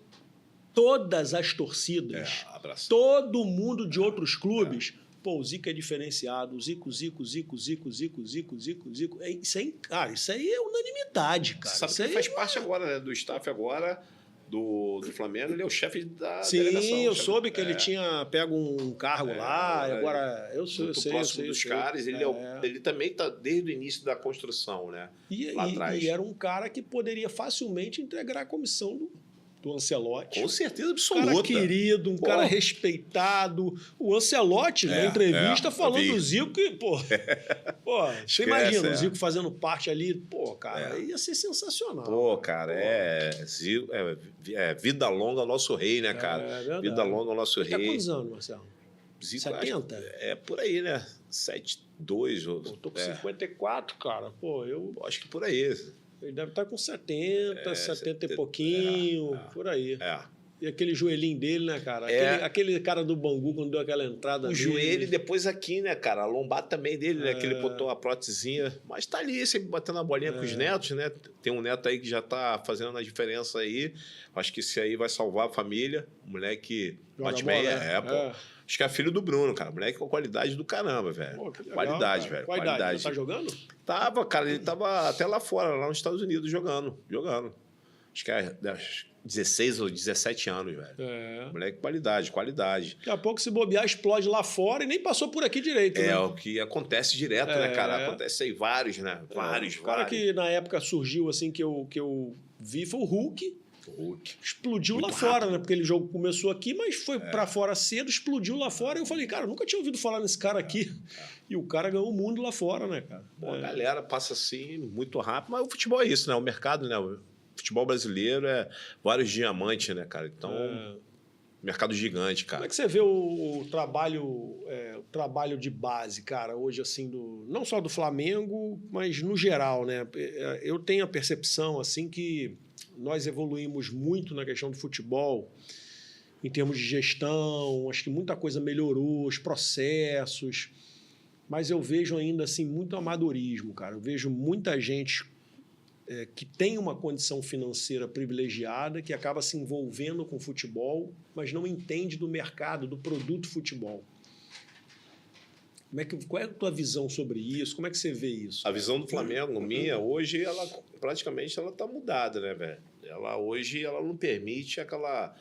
todas as torcidas, todo mundo de outros clubes... Pô, o Zico é diferenciado. O Zico. Cara, isso aí é unanimidade, cara. Sabe isso que faz parte agora, né, do staff agora do Flamengo. Ele é o chefe da delegação. Sim, eu soube que ele tinha pego um cargo lá. Agora, eu sei. Próximo dos caras. Ele também está desde o início da construção, né? Lá atrás. E era um cara que poderia facilmente integrar a comissão do Ancelotti. Com certeza absoluta. Um cara querido, cara respeitado. O Ancelotti, na entrevista, falando do Zico que, você imagina o Zico fazendo parte ali, cara, ia ser sensacional. Cara, vida longa ao nosso rei, né, cara? Vida longa ao nosso rei. Tá quantos anos, Marcelo? Zico, 70? É por aí, né? 72. Tô com 54, cara. Eu acho que por aí. Ele deve estar com 70, 70 e pouquinho, por aí. E aquele joelhinho dele, né, cara? Aquele cara do Bangu, quando deu aquela entrada o joelho e depois aqui, né, cara? A lombar também dele, né? Que ele botou a prótesezinha. Mas tá ali, sempre batendo a bolinha com os netos, né? Tem um neto aí que já tá fazendo a diferença aí. Acho que esse aí vai salvar a família. O moleque bate bem. Acho que é filho do Bruno, cara. Moleque com qualidade do caramba, velho. Qualidade, velho. Qualidade. Tá jogando? Tava, cara. Ele tava até lá fora, lá nos Estados Unidos, jogando. acho que é 16 ou 17 anos, velho. Moleque, qualidade. Daqui a pouco, se bobear, explode lá fora e nem passou por aqui direito, né? É o que acontece direto, né, cara? Acontece aí vários, né? Vários. O cara que na época surgiu, assim, que eu vi foi o Hulk. Explodiu muito lá rápido. Fora, né? Porque ele jogo começou aqui, mas foi pra fora cedo, explodiu lá fora. E eu falei, cara, eu nunca tinha ouvido falar nesse cara aqui. E o cara ganhou o mundo lá fora, né, cara? Pô, a galera passa assim muito rápido, mas o futebol é isso, né? O mercado, né? O futebol brasileiro é vários diamantes, né, cara? Então, mercado gigante, cara. Como é que você vê o trabalho de base, cara, hoje, assim, não só do Flamengo, mas no geral, né? Eu tenho a percepção, assim, que nós evoluímos muito na questão do futebol, em termos de gestão, acho que muita coisa melhorou, os processos, mas eu vejo ainda, assim, muito amadorismo, cara. Eu vejo muita gente que tem uma condição financeira privilegiada, que acaba se envolvendo com futebol, mas não entende do mercado, do produto futebol. Qual é a tua visão sobre isso? Como é que você vê isso? A visão do Flamengo, minha, hoje, ela praticamente está mudada, né, velho? Hoje ela não permite aquela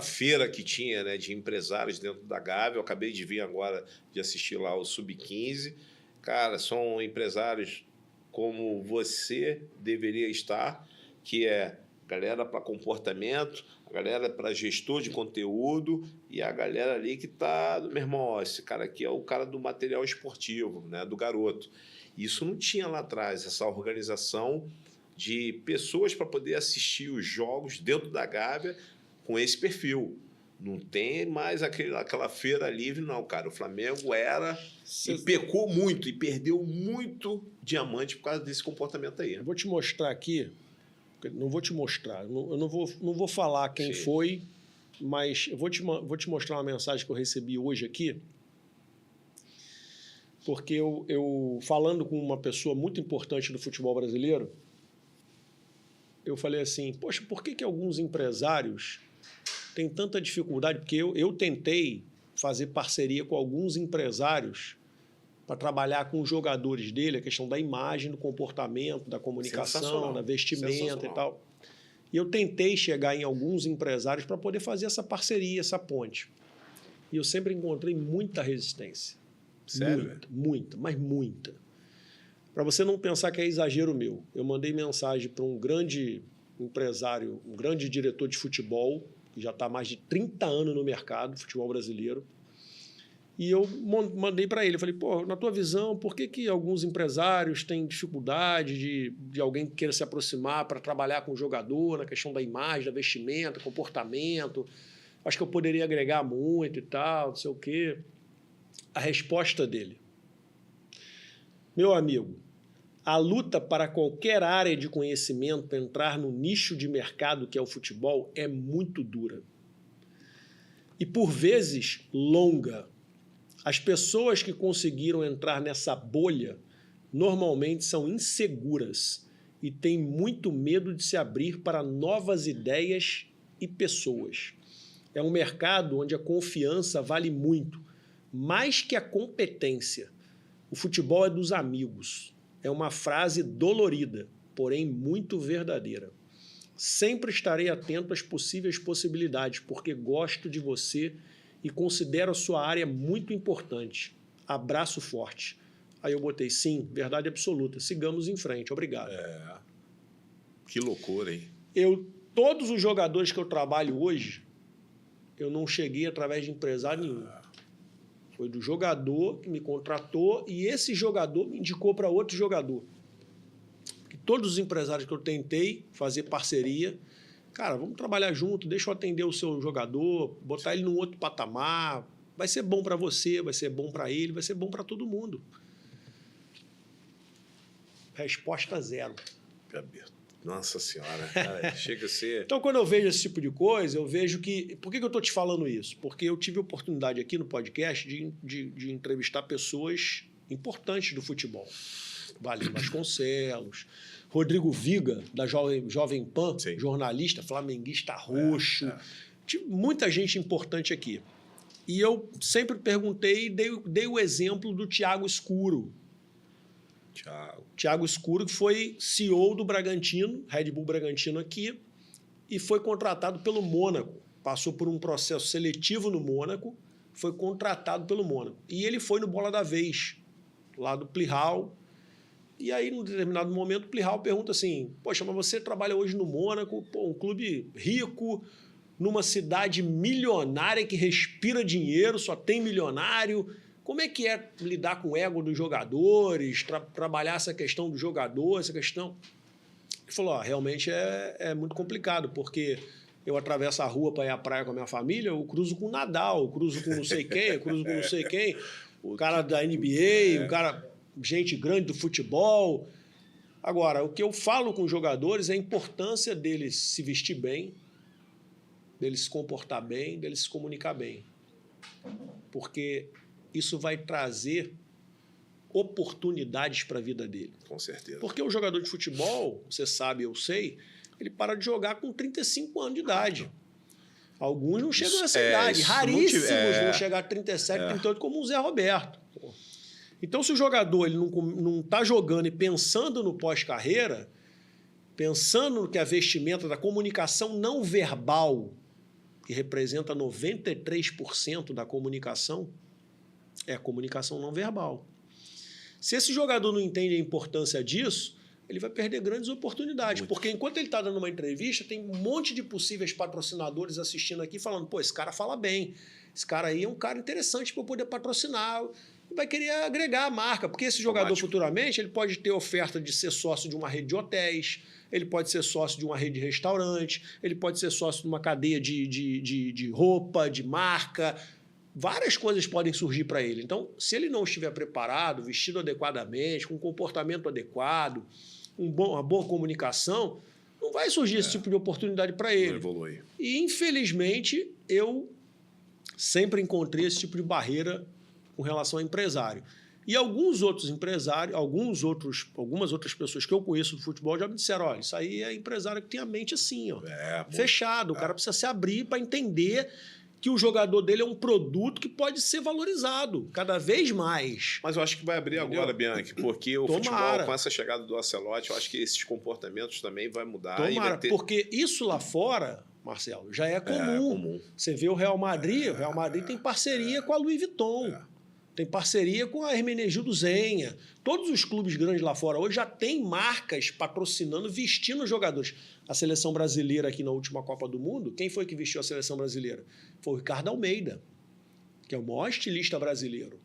feira que tinha, né, de empresários dentro da Gávea. Eu acabei de vir agora de assistir lá o Sub-15. Cara, são empresários como você deveria estar, que é galera para comportamento, a galera para gestor de conteúdo e a galera ali que está... Meu irmão, ó, esse cara aqui é o cara do material esportivo, né, do garoto. Isso não tinha lá atrás, essa organização de pessoas para poder assistir os jogos dentro da Gávea com esse perfil. Não tem mais aquela feira livre, não, cara. O Flamengo e pecou muito e perdeu muito diamante por causa desse comportamento aí. Eu vou te mostrar aqui, não vou te mostrar, eu não vou falar quem foi, mas eu vou te mostrar uma mensagem que eu recebi hoje aqui, porque eu falando com uma pessoa muito importante do futebol brasileiro, eu falei assim, poxa, por que alguns empresários têm tanta dificuldade? Porque eu tentei fazer parceria com alguns empresários para trabalhar com os jogadores dele, a questão da imagem, do comportamento, da comunicação, da vestimenta e tal. E eu tentei chegar em alguns empresários para poder fazer essa parceria, essa ponte. E eu sempre encontrei muita resistência. Sério? Muita, mas muita. Para você não pensar que é exagero meu, eu mandei mensagem para um grande empresário, um grande diretor de futebol, que já está há mais de 30 anos no mercado, futebol brasileiro, e eu mandei para ele, eu falei, pô, na tua visão, por que alguns empresários têm dificuldade de alguém que queira se aproximar para trabalhar com o jogador, na questão da imagem, da vestimenta, comportamento, acho que eu poderia agregar muito e tal, não sei o quê. A resposta dele, meu amigo, a luta para qualquer área de conhecimento entrar no nicho de mercado que é o futebol é muito dura. E, por vezes, longa. As pessoas que conseguiram entrar nessa bolha normalmente são inseguras e têm muito medo de se abrir para novas ideias e pessoas. É um mercado onde a confiança vale muito, mais que a competência. O futebol é dos amigos. É uma frase dolorida, porém muito verdadeira. Sempre estarei atento às possíveis possibilidades, porque gosto de você e considero a sua área muito importante. Abraço forte. Aí eu botei, sim, verdade absoluta. Sigamos em frente. Obrigado. Que loucura, hein? Todos os jogadores que eu trabalho hoje, eu não cheguei através de empresário nenhum. Foi do jogador que me contratou e esse jogador me indicou para outro jogador. Porque todos os empresários que eu tentei fazer parceria, cara, vamos trabalhar junto, deixa eu atender o seu jogador, botar ele num outro patamar, vai ser bom para você, vai ser bom para ele, vai ser bom para todo mundo. Resposta zero. Nossa Senhora, cara, chega a ser... Então, quando eu vejo esse tipo de coisa, eu vejo que... Por que eu estou te falando isso? Porque eu tive a oportunidade aqui no podcast de entrevistar pessoas importantes do futebol. Valim Vasconcelos, Rodrigo Viga, da Jovem Pan, sim, jornalista, flamenguista roxo. Tive muita gente importante aqui. E eu sempre perguntei e dei o exemplo do Thiago Escuro. Thiago Escuro, que foi CEO do Bragantino, Red Bull Bragantino aqui, e foi contratado pelo Mônaco. Passou por um processo seletivo no Mônaco, foi contratado pelo Mônaco. E ele foi no Bola da Vez, lá do Plihal. E aí, num determinado momento, o Plihal pergunta assim, poxa, mas você trabalha hoje no Mônaco, pô, um clube rico, numa cidade milionária que respira dinheiro, só tem milionário. Como é que é lidar com o ego dos jogadores, trabalhar essa questão do jogador, essa questão... Ele falou, realmente é muito complicado, porque eu atravesso a rua para ir à praia com a minha família, eu cruzo com o Nadal, eu cruzo com não sei quem, eu cruzo com não sei quem, o cara da NBA, o cara, gente grande do futebol. Agora, o que eu falo com os jogadores é a importância deles se vestir bem, deles se comportar bem, deles se comunicar bem. Porque isso vai trazer oportunidades para a vida dele. Com certeza. Porque o jogador de futebol, você sabe, eu sei, ele para de jogar com 35 anos de idade. Alguns não chegam nessa idade. Raríssimos vão chegar a 37, 38, como o Zé Roberto. Então, se o jogador ele não está jogando e pensando no pós-carreira, pensando que a vestimenta da comunicação não verbal, que representa 93% da comunicação, é a comunicação não verbal. Se esse jogador não entende a importância disso, ele vai perder grandes oportunidades. Porque enquanto ele está dando uma entrevista, tem um monte de possíveis patrocinadores assistindo aqui falando, pô, esse cara fala bem, esse cara aí é um cara interessante para eu poder patrocinar, e vai querer agregar a marca. Porque esse jogador futuramente ele pode ter oferta de ser sócio de uma rede de hotéis, ele pode ser sócio de uma rede de restaurantes, ele pode ser sócio de uma cadeia de roupa, de marca. Várias coisas podem surgir para ele. Então, se ele não estiver preparado, vestido adequadamente, com um comportamento adequado, uma boa comunicação, não vai surgir esse tipo de oportunidade para ele. Não evolui. E, infelizmente, eu sempre encontrei esse tipo de barreira com relação a empresário. E alguns outros empresários, algumas outras pessoas que eu conheço do futebol já me disseram, olha, isso aí é empresário que tem a mente assim, ó, fechado. O cara precisa se abrir para entender que o jogador dele é um produto que pode ser valorizado cada vez mais. Mas eu acho que vai abrir agora, Bianchi, porque o futebol, com essa chegada do Ancelotti, eu acho que esses comportamentos também vai mudar. Tomara, porque isso lá fora, Marcelo, já é comum. Você vê o Real Madrid, tem parceria com a Louis Vuitton, tem parceria com a Hermenegildo Zenha. Todos os clubes grandes lá fora hoje já têm marcas patrocinando, vestindo os jogadores. A seleção brasileira aqui na última Copa do Mundo, quem foi que vestiu a seleção brasileira? Foi o Ricardo Almeida, que é o maior estilista brasileiro.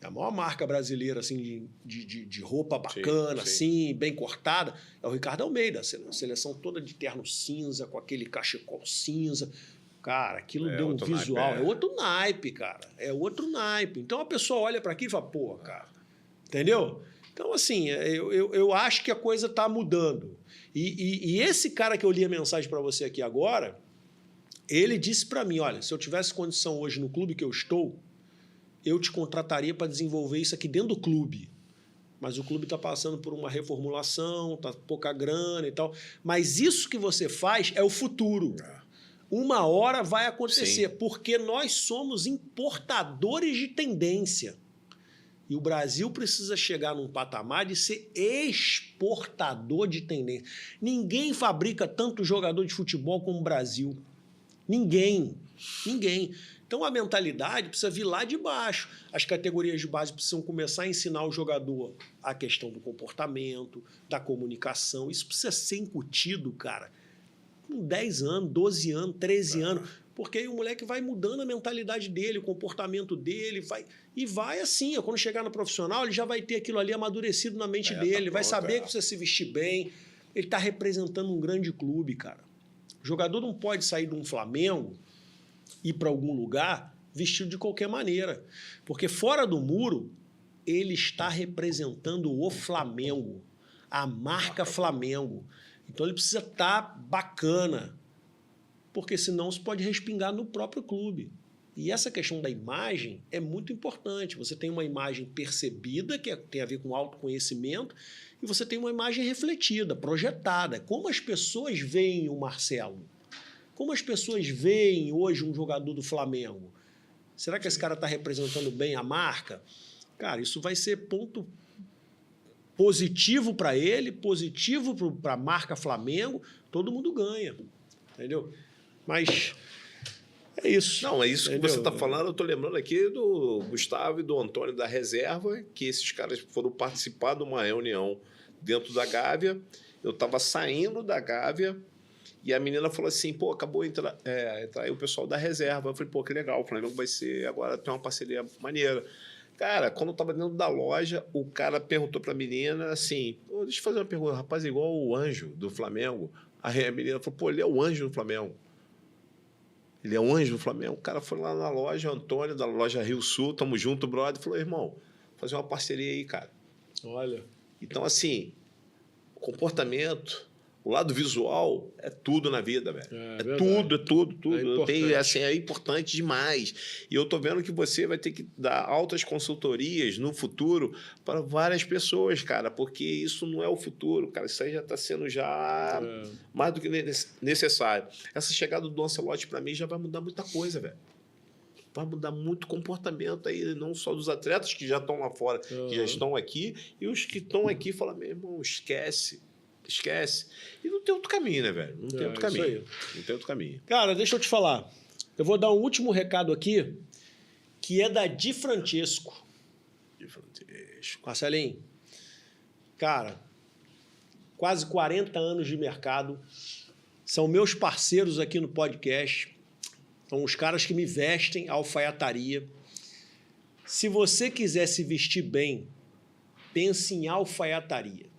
É a maior marca brasileira assim, de roupa bacana, assim, bem cortada. É o Ricardo Almeida. A seleção toda de terno cinza, com aquele cachecol cinza. Cara, aquilo deu um visual. Naipe, é outro naipe, cara. É outro naipe. Então a pessoa olha para aqui e fala, pô, cara. Entendeu? Então, assim, eu acho que a coisa está mudando. E esse cara que eu li a mensagem para você aqui agora, ele disse para mim, olha, se eu tivesse condição hoje no clube que eu estou, eu te contrataria para desenvolver isso aqui dentro do clube. Mas o clube está passando por uma reformulação, está pouca grana e tal. Mas isso que você faz é o futuro. Uma hora vai acontecer, porque nós somos importadores de tendência. E o Brasil precisa chegar num patamar de ser exportador de tendência. Ninguém fabrica tanto jogador de futebol como o Brasil. Ninguém. Então a mentalidade precisa vir lá de baixo. As categorias de base precisam começar a ensinar o jogador a questão do comportamento, da comunicação. Isso precisa ser incutido, cara, com 10 anos, 12 anos, 13 anos. Porque aí o moleque vai mudando a mentalidade dele, o comportamento dele, vai assim. Quando chegar no profissional, ele já vai ter aquilo ali amadurecido na mente dele, vai saber que precisa se vestir bem. Ele está representando um grande clube, cara. O jogador não pode sair de um Flamengo, ir para algum lugar, vestido de qualquer maneira. Porque fora do muro, ele está representando o Flamengo, a marca Flamengo. Então ele precisa estar bacana, porque senão isso pode respingar no próprio clube. E essa questão da imagem é muito importante. Você tem uma imagem percebida, que tem a ver com autoconhecimento, e você tem uma imagem refletida, projetada. Como as pessoas veem o Marcelo? Como as pessoas veem hoje um jogador do Flamengo? Será que esse cara está representando bem a marca? Cara, isso vai ser ponto positivo para ele, positivo para a marca Flamengo, todo mundo ganha. entendeu? Mas é isso. Não, é isso entendeu? que você está falando. Eu estou lembrando aqui do Gustavo e do Antônio da reserva, que esses caras foram participar de uma reunião dentro da Gávea. Eu estava saindo da Gávea e a menina falou assim, pô, acabou de entrar aí o pessoal da reserva. Eu falei, pô, que legal, o Flamengo vai ser, agora tem uma parceria maneira. Cara, quando eu estava dentro da loja, o cara perguntou para a menina assim, pô, deixa eu fazer uma pergunta, rapaz, é igual o Anjo do Flamengo. Aí a menina falou, pô, ele é o Anjo do Flamengo. Ele é o Anjo do Flamengo. O cara foi lá na loja, o Antônio, da loja Rio Sul, tamo junto, brother, falou, irmão, vou fazer uma parceria aí, cara. Olha. Então, assim, o comportamento, o lado visual é tudo na vida, velho. É tudo. É importante demais. E eu tô vendo que você vai ter que dar altas consultorias no futuro para várias pessoas, cara, porque isso não é o futuro, cara. Isso aí já está sendo mais do que necessário. Essa chegada do Ancelotti, para mim, já vai mudar muita coisa, velho. Vai mudar muito comportamento aí, não só dos atletas que já estão lá fora, que já estão aqui, e os que estão aqui falam, meu irmão, esquece. E não tem outro caminho, né, velho? Não tem outro caminho. Aí. Não tem outro caminho. Cara, deixa eu te falar. Eu vou dar um último recado aqui, que é da Di Francesco. Marcelinho, cara, quase 40 anos de mercado, são meus parceiros aqui no podcast, são os caras que me vestem a alfaiataria. Se você quiser se vestir bem, pense em alfaiataria.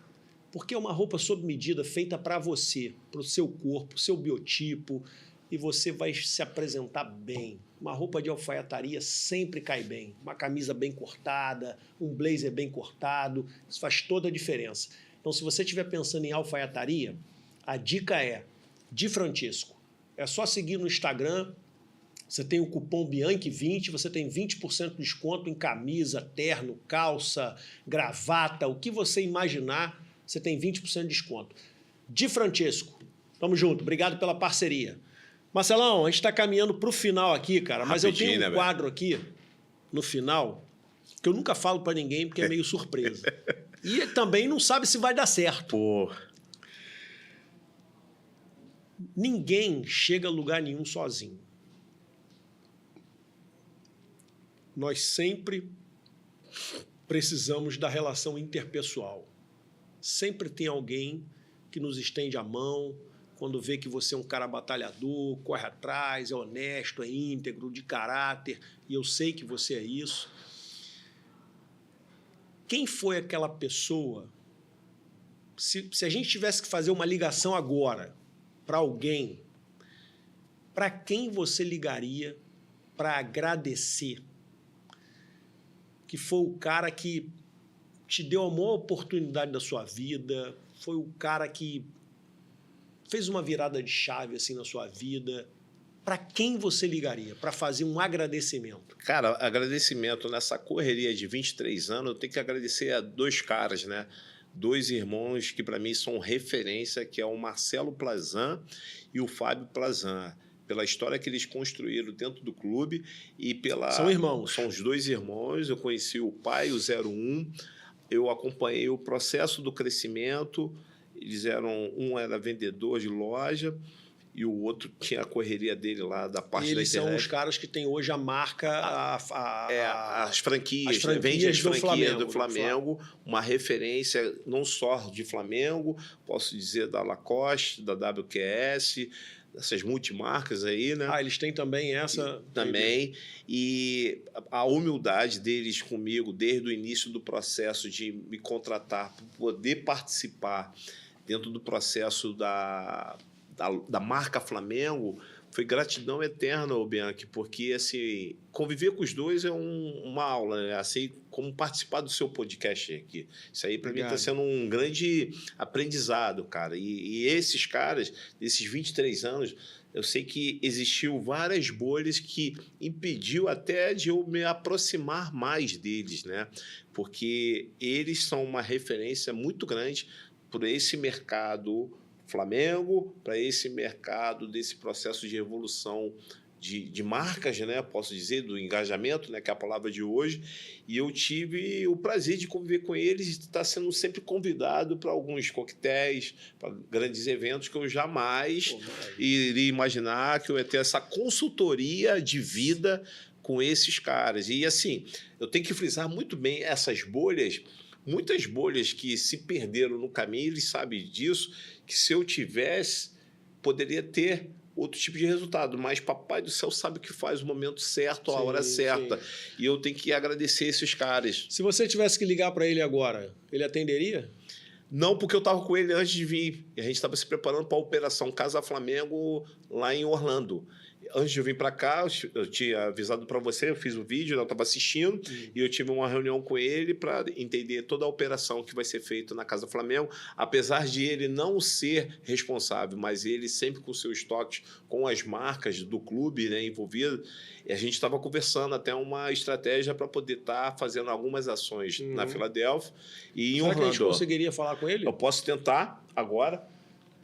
Porque é uma roupa sob medida feita para você, para o seu corpo, seu biotipo, e você vai se apresentar bem. Uma roupa de alfaiataria sempre cai bem. Uma camisa bem cortada, um blazer bem cortado, isso faz toda a diferença. Então, se você estiver pensando em alfaiataria, a dica é Di Francesco. É só seguir no Instagram, você tem o cupom Bianchi20, você tem 20% de desconto em camisa, terno, calça, gravata, o que você imaginar, você tem 20% de desconto. Di Francesco, tamo junto, obrigado pela parceria. Marcelão, a gente está caminhando para o final aqui, cara, mas eu tenho um quadro aqui, no final, que eu nunca falo para ninguém, porque é meio surpresa. E também não sabe se vai dar certo. Pô. Ninguém chega a lugar nenhum sozinho. Nós sempre precisamos da relação interpessoal. Sempre tem alguém que nos estende a mão quando vê que você é um cara batalhador, corre atrás, é honesto, é íntegro, de caráter, e eu sei que você é isso. Quem foi aquela pessoa? Se a gente tivesse que fazer uma ligação agora para alguém, para quem você ligaria para agradecer? Que foi o cara que te deu a maior oportunidade da sua vida, foi o cara que fez uma virada de chave assim na sua vida. Para quem você ligaria para fazer um agradecimento? Cara, agradecimento nessa correria de 23 anos, eu tenho que agradecer a dois caras, né? Dois irmãos que para mim são referência, que é o Marcelo Plazan e o Fábio Plazan. Pela história que eles construíram dentro do clube e pela... São irmãos. São os dois irmãos. Eu conheci o pai, o 01. Eu acompanhei o processo do crescimento. Eles eram... Um era vendedor de loja e o outro tinha a correria dele lá da parte da internet. Eles são os caras que têm hoje a marca... As franquias. Vende as franquias do Flamengo. Uma referência não só de Flamengo, posso dizer da Lacoste, da WQS... essas multimarcas aí, né? Eles têm também essa... Também. E a humildade deles comigo, desde o início do processo de me contratar, para poder participar dentro do processo da marca Flamengo, foi gratidão eterna, Bianchi, porque assim, conviver com os dois é uma aula, né? Assim como participar do seu podcast aqui. Isso aí, para mim, está sendo um grande aprendizado, cara. E esses caras, desses 23 anos, eu sei que existiu várias bolhas que impediu até de eu me aproximar mais deles, né? Porque eles são uma referência muito grande por esse mercado Flamengo, para esse mercado desse processo de evolução de marcas, né? Posso dizer, do engajamento, né? Que é a palavra de hoje. E eu tive o prazer de conviver com eles e estar sendo sempre convidado para alguns coquetéis, para grandes eventos que eu jamais iria imaginar que eu ia ter essa consultoria de vida com esses caras. E assim, eu tenho que frisar muito bem essas bolhas, muitas bolhas que se perderam no caminho, eles sabem disso, que se eu tivesse, poderia ter outro tipo de resultado, mas Papai do Céu sabe o que faz o momento certo, a hora certa. Sim. E eu tenho que agradecer esses caras. Se você tivesse que ligar para ele agora, ele atenderia? Não, porque eu estava com ele antes de vir. E a gente estava se preparando para a Operação Casa Flamengo lá em Orlando. Antes de eu vir para cá, eu tinha avisado para você, eu fiz o vídeo, eu estava assistindo, e eu tive uma reunião com ele para entender toda a operação que vai ser feita na Casa Flamengo, apesar de ele não ser responsável, mas ele sempre com seus toques, com as marcas do clube, né, envolvido, e a gente estava conversando até uma estratégia para poder estar fazendo algumas ações na Filadélfia e em Orlando. Será que a gente conseguiria falar com ele? Eu posso tentar agora.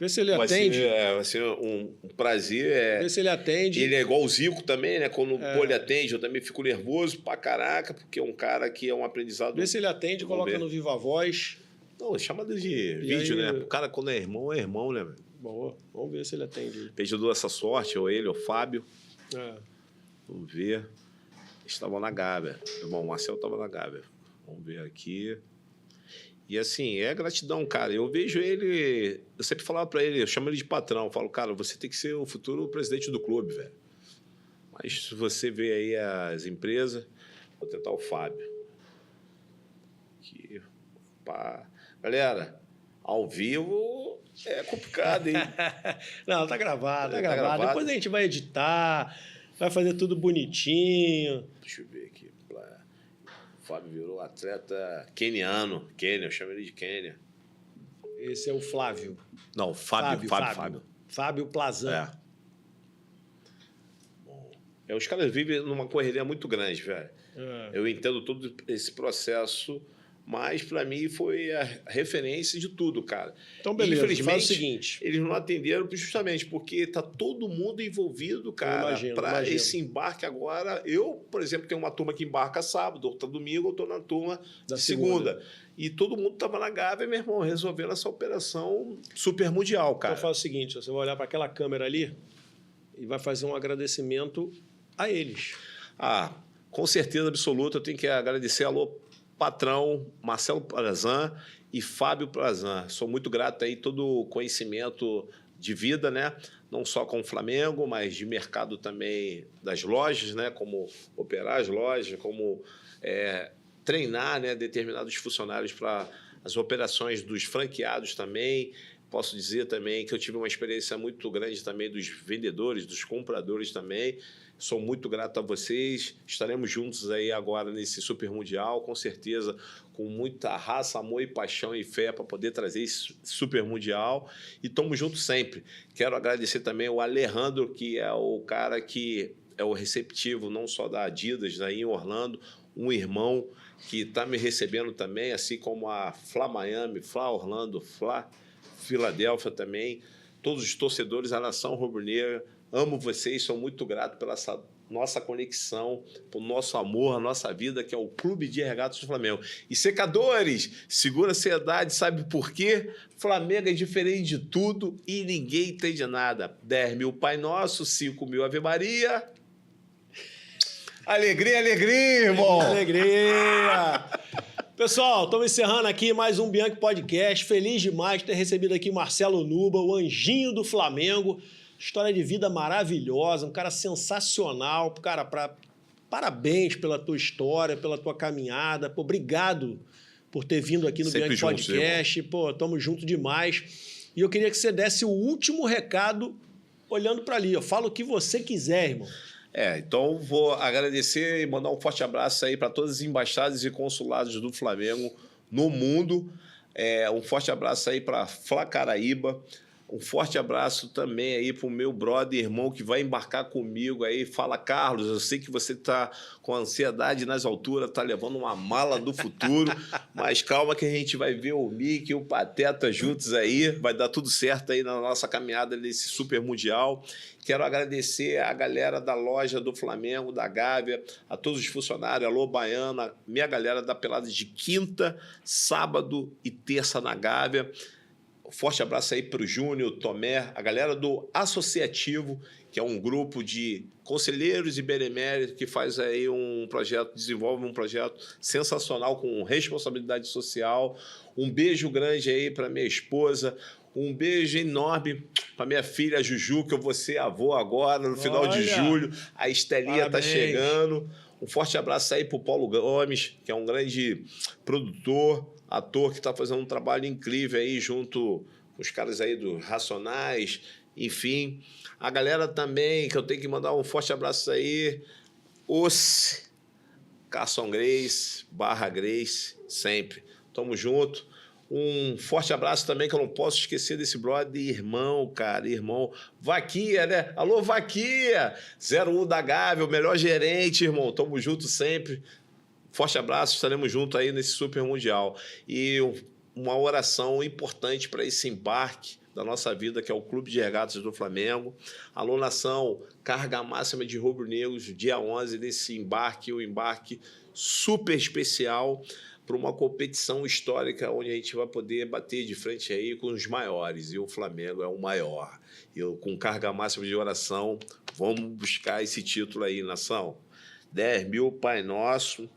Vê se ele atende. Vai ser um prazer. Vê se ele atende. Ele é igual o Zico também, né? Quando ele atende, eu também fico nervoso pra caraca, porque é um cara que é um aprendizado. Vê se ele atende, coloca no Viva Voz. Não, chama de vídeo, aí, né? O cara, quando é irmão, né? Boa. Vamos ver se ele atende. Pediu essa sorte, ou ele, ou o Fábio. Vamos ver. Estavam na Gávea. Irmão, o Marcelo estava na Gávea. Vamos ver aqui. E assim, é gratidão, cara. Eu vejo ele, eu sempre falava para ele, eu chamo ele de patrão, eu falo, cara, você tem que ser o futuro presidente do clube, velho. Mas se você vê aí as empresas, vou tentar o Fábio. Aqui, pá. Galera, ao vivo é complicado, hein? Não, tá gravado, tá gravado. Depois a gente vai editar, vai fazer tudo bonitinho. Deixa eu ver aqui. O Fábio virou atleta queniano. Quênia, eu chamo ele de Quênia. Esse é o Flávio. Não, Fábio. Fábio Plazan. Os caras vivem numa correria muito grande, velho. Eu entendo todo esse processo, mas para mim foi a referência de tudo, cara. Então, beleza, infelizmente, faz o seguinte. Eles não atenderam justamente porque tá todo mundo envolvido, cara, para esse embarque agora. Eu, por exemplo, tenho uma turma que embarca sábado, outra domingo, eu tô na turma da segunda. E todo mundo tava na Gávea, meu irmão, resolvendo essa operação super mundial, cara. Então faz o seguinte, você vai olhar para aquela câmera ali e vai fazer um agradecimento a eles. Com certeza absoluta, eu tenho que agradecer patrão Marcelo Plazan e Fábio Plazan. Sou muito grato aí todo o conhecimento de vida, né? Não só com o Flamengo, mas de mercado também das lojas, né? Como operar as lojas, como treinar, né, determinados funcionários para as operações dos franqueados também. Posso dizer também que eu tive uma experiência muito grande também dos vendedores, dos compradores também. Sou muito grato a vocês. Estaremos juntos aí agora nesse Super Mundial, com certeza, com muita raça, amor e paixão e fé para poder trazer esse Super Mundial. E estamos juntos sempre. Quero agradecer também o Alejandro, que é o cara que é o receptivo, não só da Adidas, aí em Orlando, um irmão que está me recebendo também, assim como a Fla Miami, Fla Orlando, Fla Filadélfia também. Todos os torcedores, a nação rubro-negra, amo vocês, sou muito grato pela essa nossa conexão, pelo nosso amor, a nossa vida, que é o Clube de Regatas do Flamengo. E secadores, segura a ansiedade, sabe por quê? Flamengo é diferente de tudo e ninguém entende nada. 10 mil Pai Nosso, 5 mil Ave Maria. Alegria, alegria, irmão! Alegria! Pessoal, estamos encerrando aqui mais um Bianchi Podcast. Feliz demais de ter recebido aqui Marcelo Nuba, o anjinho do Flamengo. História de vida maravilhosa, um cara sensacional. Cara, parabéns pela tua história, pela tua caminhada. Pô, obrigado por ter vindo aqui no Bianchi Podcast. Pô, tamo junto demais. E eu queria que você desse o último recado olhando para ali. Fala o que você quiser, irmão. Então vou agradecer e mandar um forte abraço aí para todas as embaixadas e consulados do Flamengo no mundo. Um forte abraço aí para Fla Caraíba. Um forte abraço também aí pro meu brother e irmão que vai embarcar comigo aí. Fala, Carlos, eu sei que você tá com ansiedade nas alturas, tá levando uma mala do futuro, mas calma que a gente vai ver o Mickey e o Pateta juntos aí. Vai dar tudo certo aí na nossa caminhada nesse Super Mundial. Quero agradecer a galera da loja do Flamengo, da Gávea, a todos os funcionários, alô Baiana, minha galera da pelada de quinta, sábado e terça na Gávea. Forte abraço aí para o Júnior, Tomé, a galera do Associativo, que é um grupo de conselheiros e beneméritos que faz aí um projeto, desenvolve um projeto sensacional com responsabilidade social. Um beijo grande aí para minha esposa, um beijo enorme para minha filha Juju, que eu vou ser avô agora, no final de julho. A Estelinha está chegando. Um forte abraço aí para o Paulo Gomes, que é um grande produtor, ator que está fazendo um trabalho incrível aí junto com os caras aí dos Racionais, enfim. A galera também, que eu tenho que mandar um forte abraço aí, os Carson Grace, /Grace, sempre. Tamo junto. Um forte abraço também, que eu não posso esquecer desse brother, irmão, cara, irmão. Vaquia, né? Alô, Vaquia! 01 da Gávea, o melhor gerente, irmão. Tamo junto sempre. Forte abraço, estaremos juntos aí nesse Super Mundial. E uma oração importante para esse embarque da nossa vida, que é o Clube de Regatas do Flamengo. Alô, nação, carga máxima de rubro-negros, dia 11, desse embarque, um embarque super especial para uma competição histórica onde a gente vai poder bater de frente aí com os maiores. E o Flamengo é o maior. Eu, com carga máxima de oração, vamos buscar esse título aí, nação. 10 mil Pai Nosso,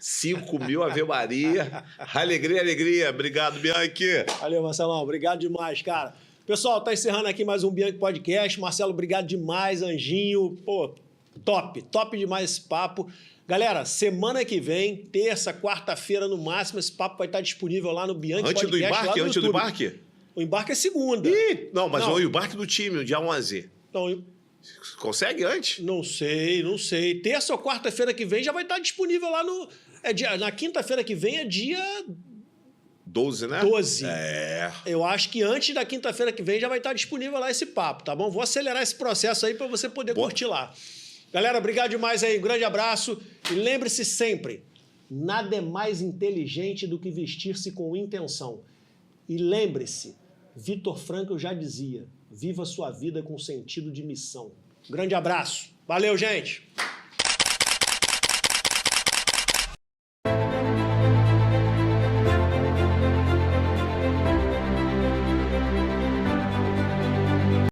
5 mil Ave Maria. Alegria, alegria. Obrigado, Bianchi. Valeu, Marcelão. Obrigado demais, cara. Pessoal, tá encerrando aqui mais um Bianchi Podcast. Marcelo, obrigado demais. Anjinho, pô, top demais esse papo. Galera, semana que vem, terça, quarta-feira no máximo, esse papo vai estar disponível lá no Bianchi Podcast. Antes do embarque? O embarque é segunda. Não, mas o embarque do time, o dia 11. Então, consegue antes? Não sei. Terça ou quarta-feira que vem já vai estar disponível lá no... na quinta-feira que vem é dia... 12, né? 12. É. Eu acho que antes da quinta-feira que vem já vai estar disponível lá esse papo, tá bom? Vou acelerar esse processo aí para você poder curtir lá. Galera, obrigado demais aí. Um grande abraço. E lembre-se sempre, nada é mais inteligente do que vestir-se com intenção. E lembre-se, Vitor Frankl já dizia, viva sua vida com sentido de missão. Grande abraço. Valeu, gente!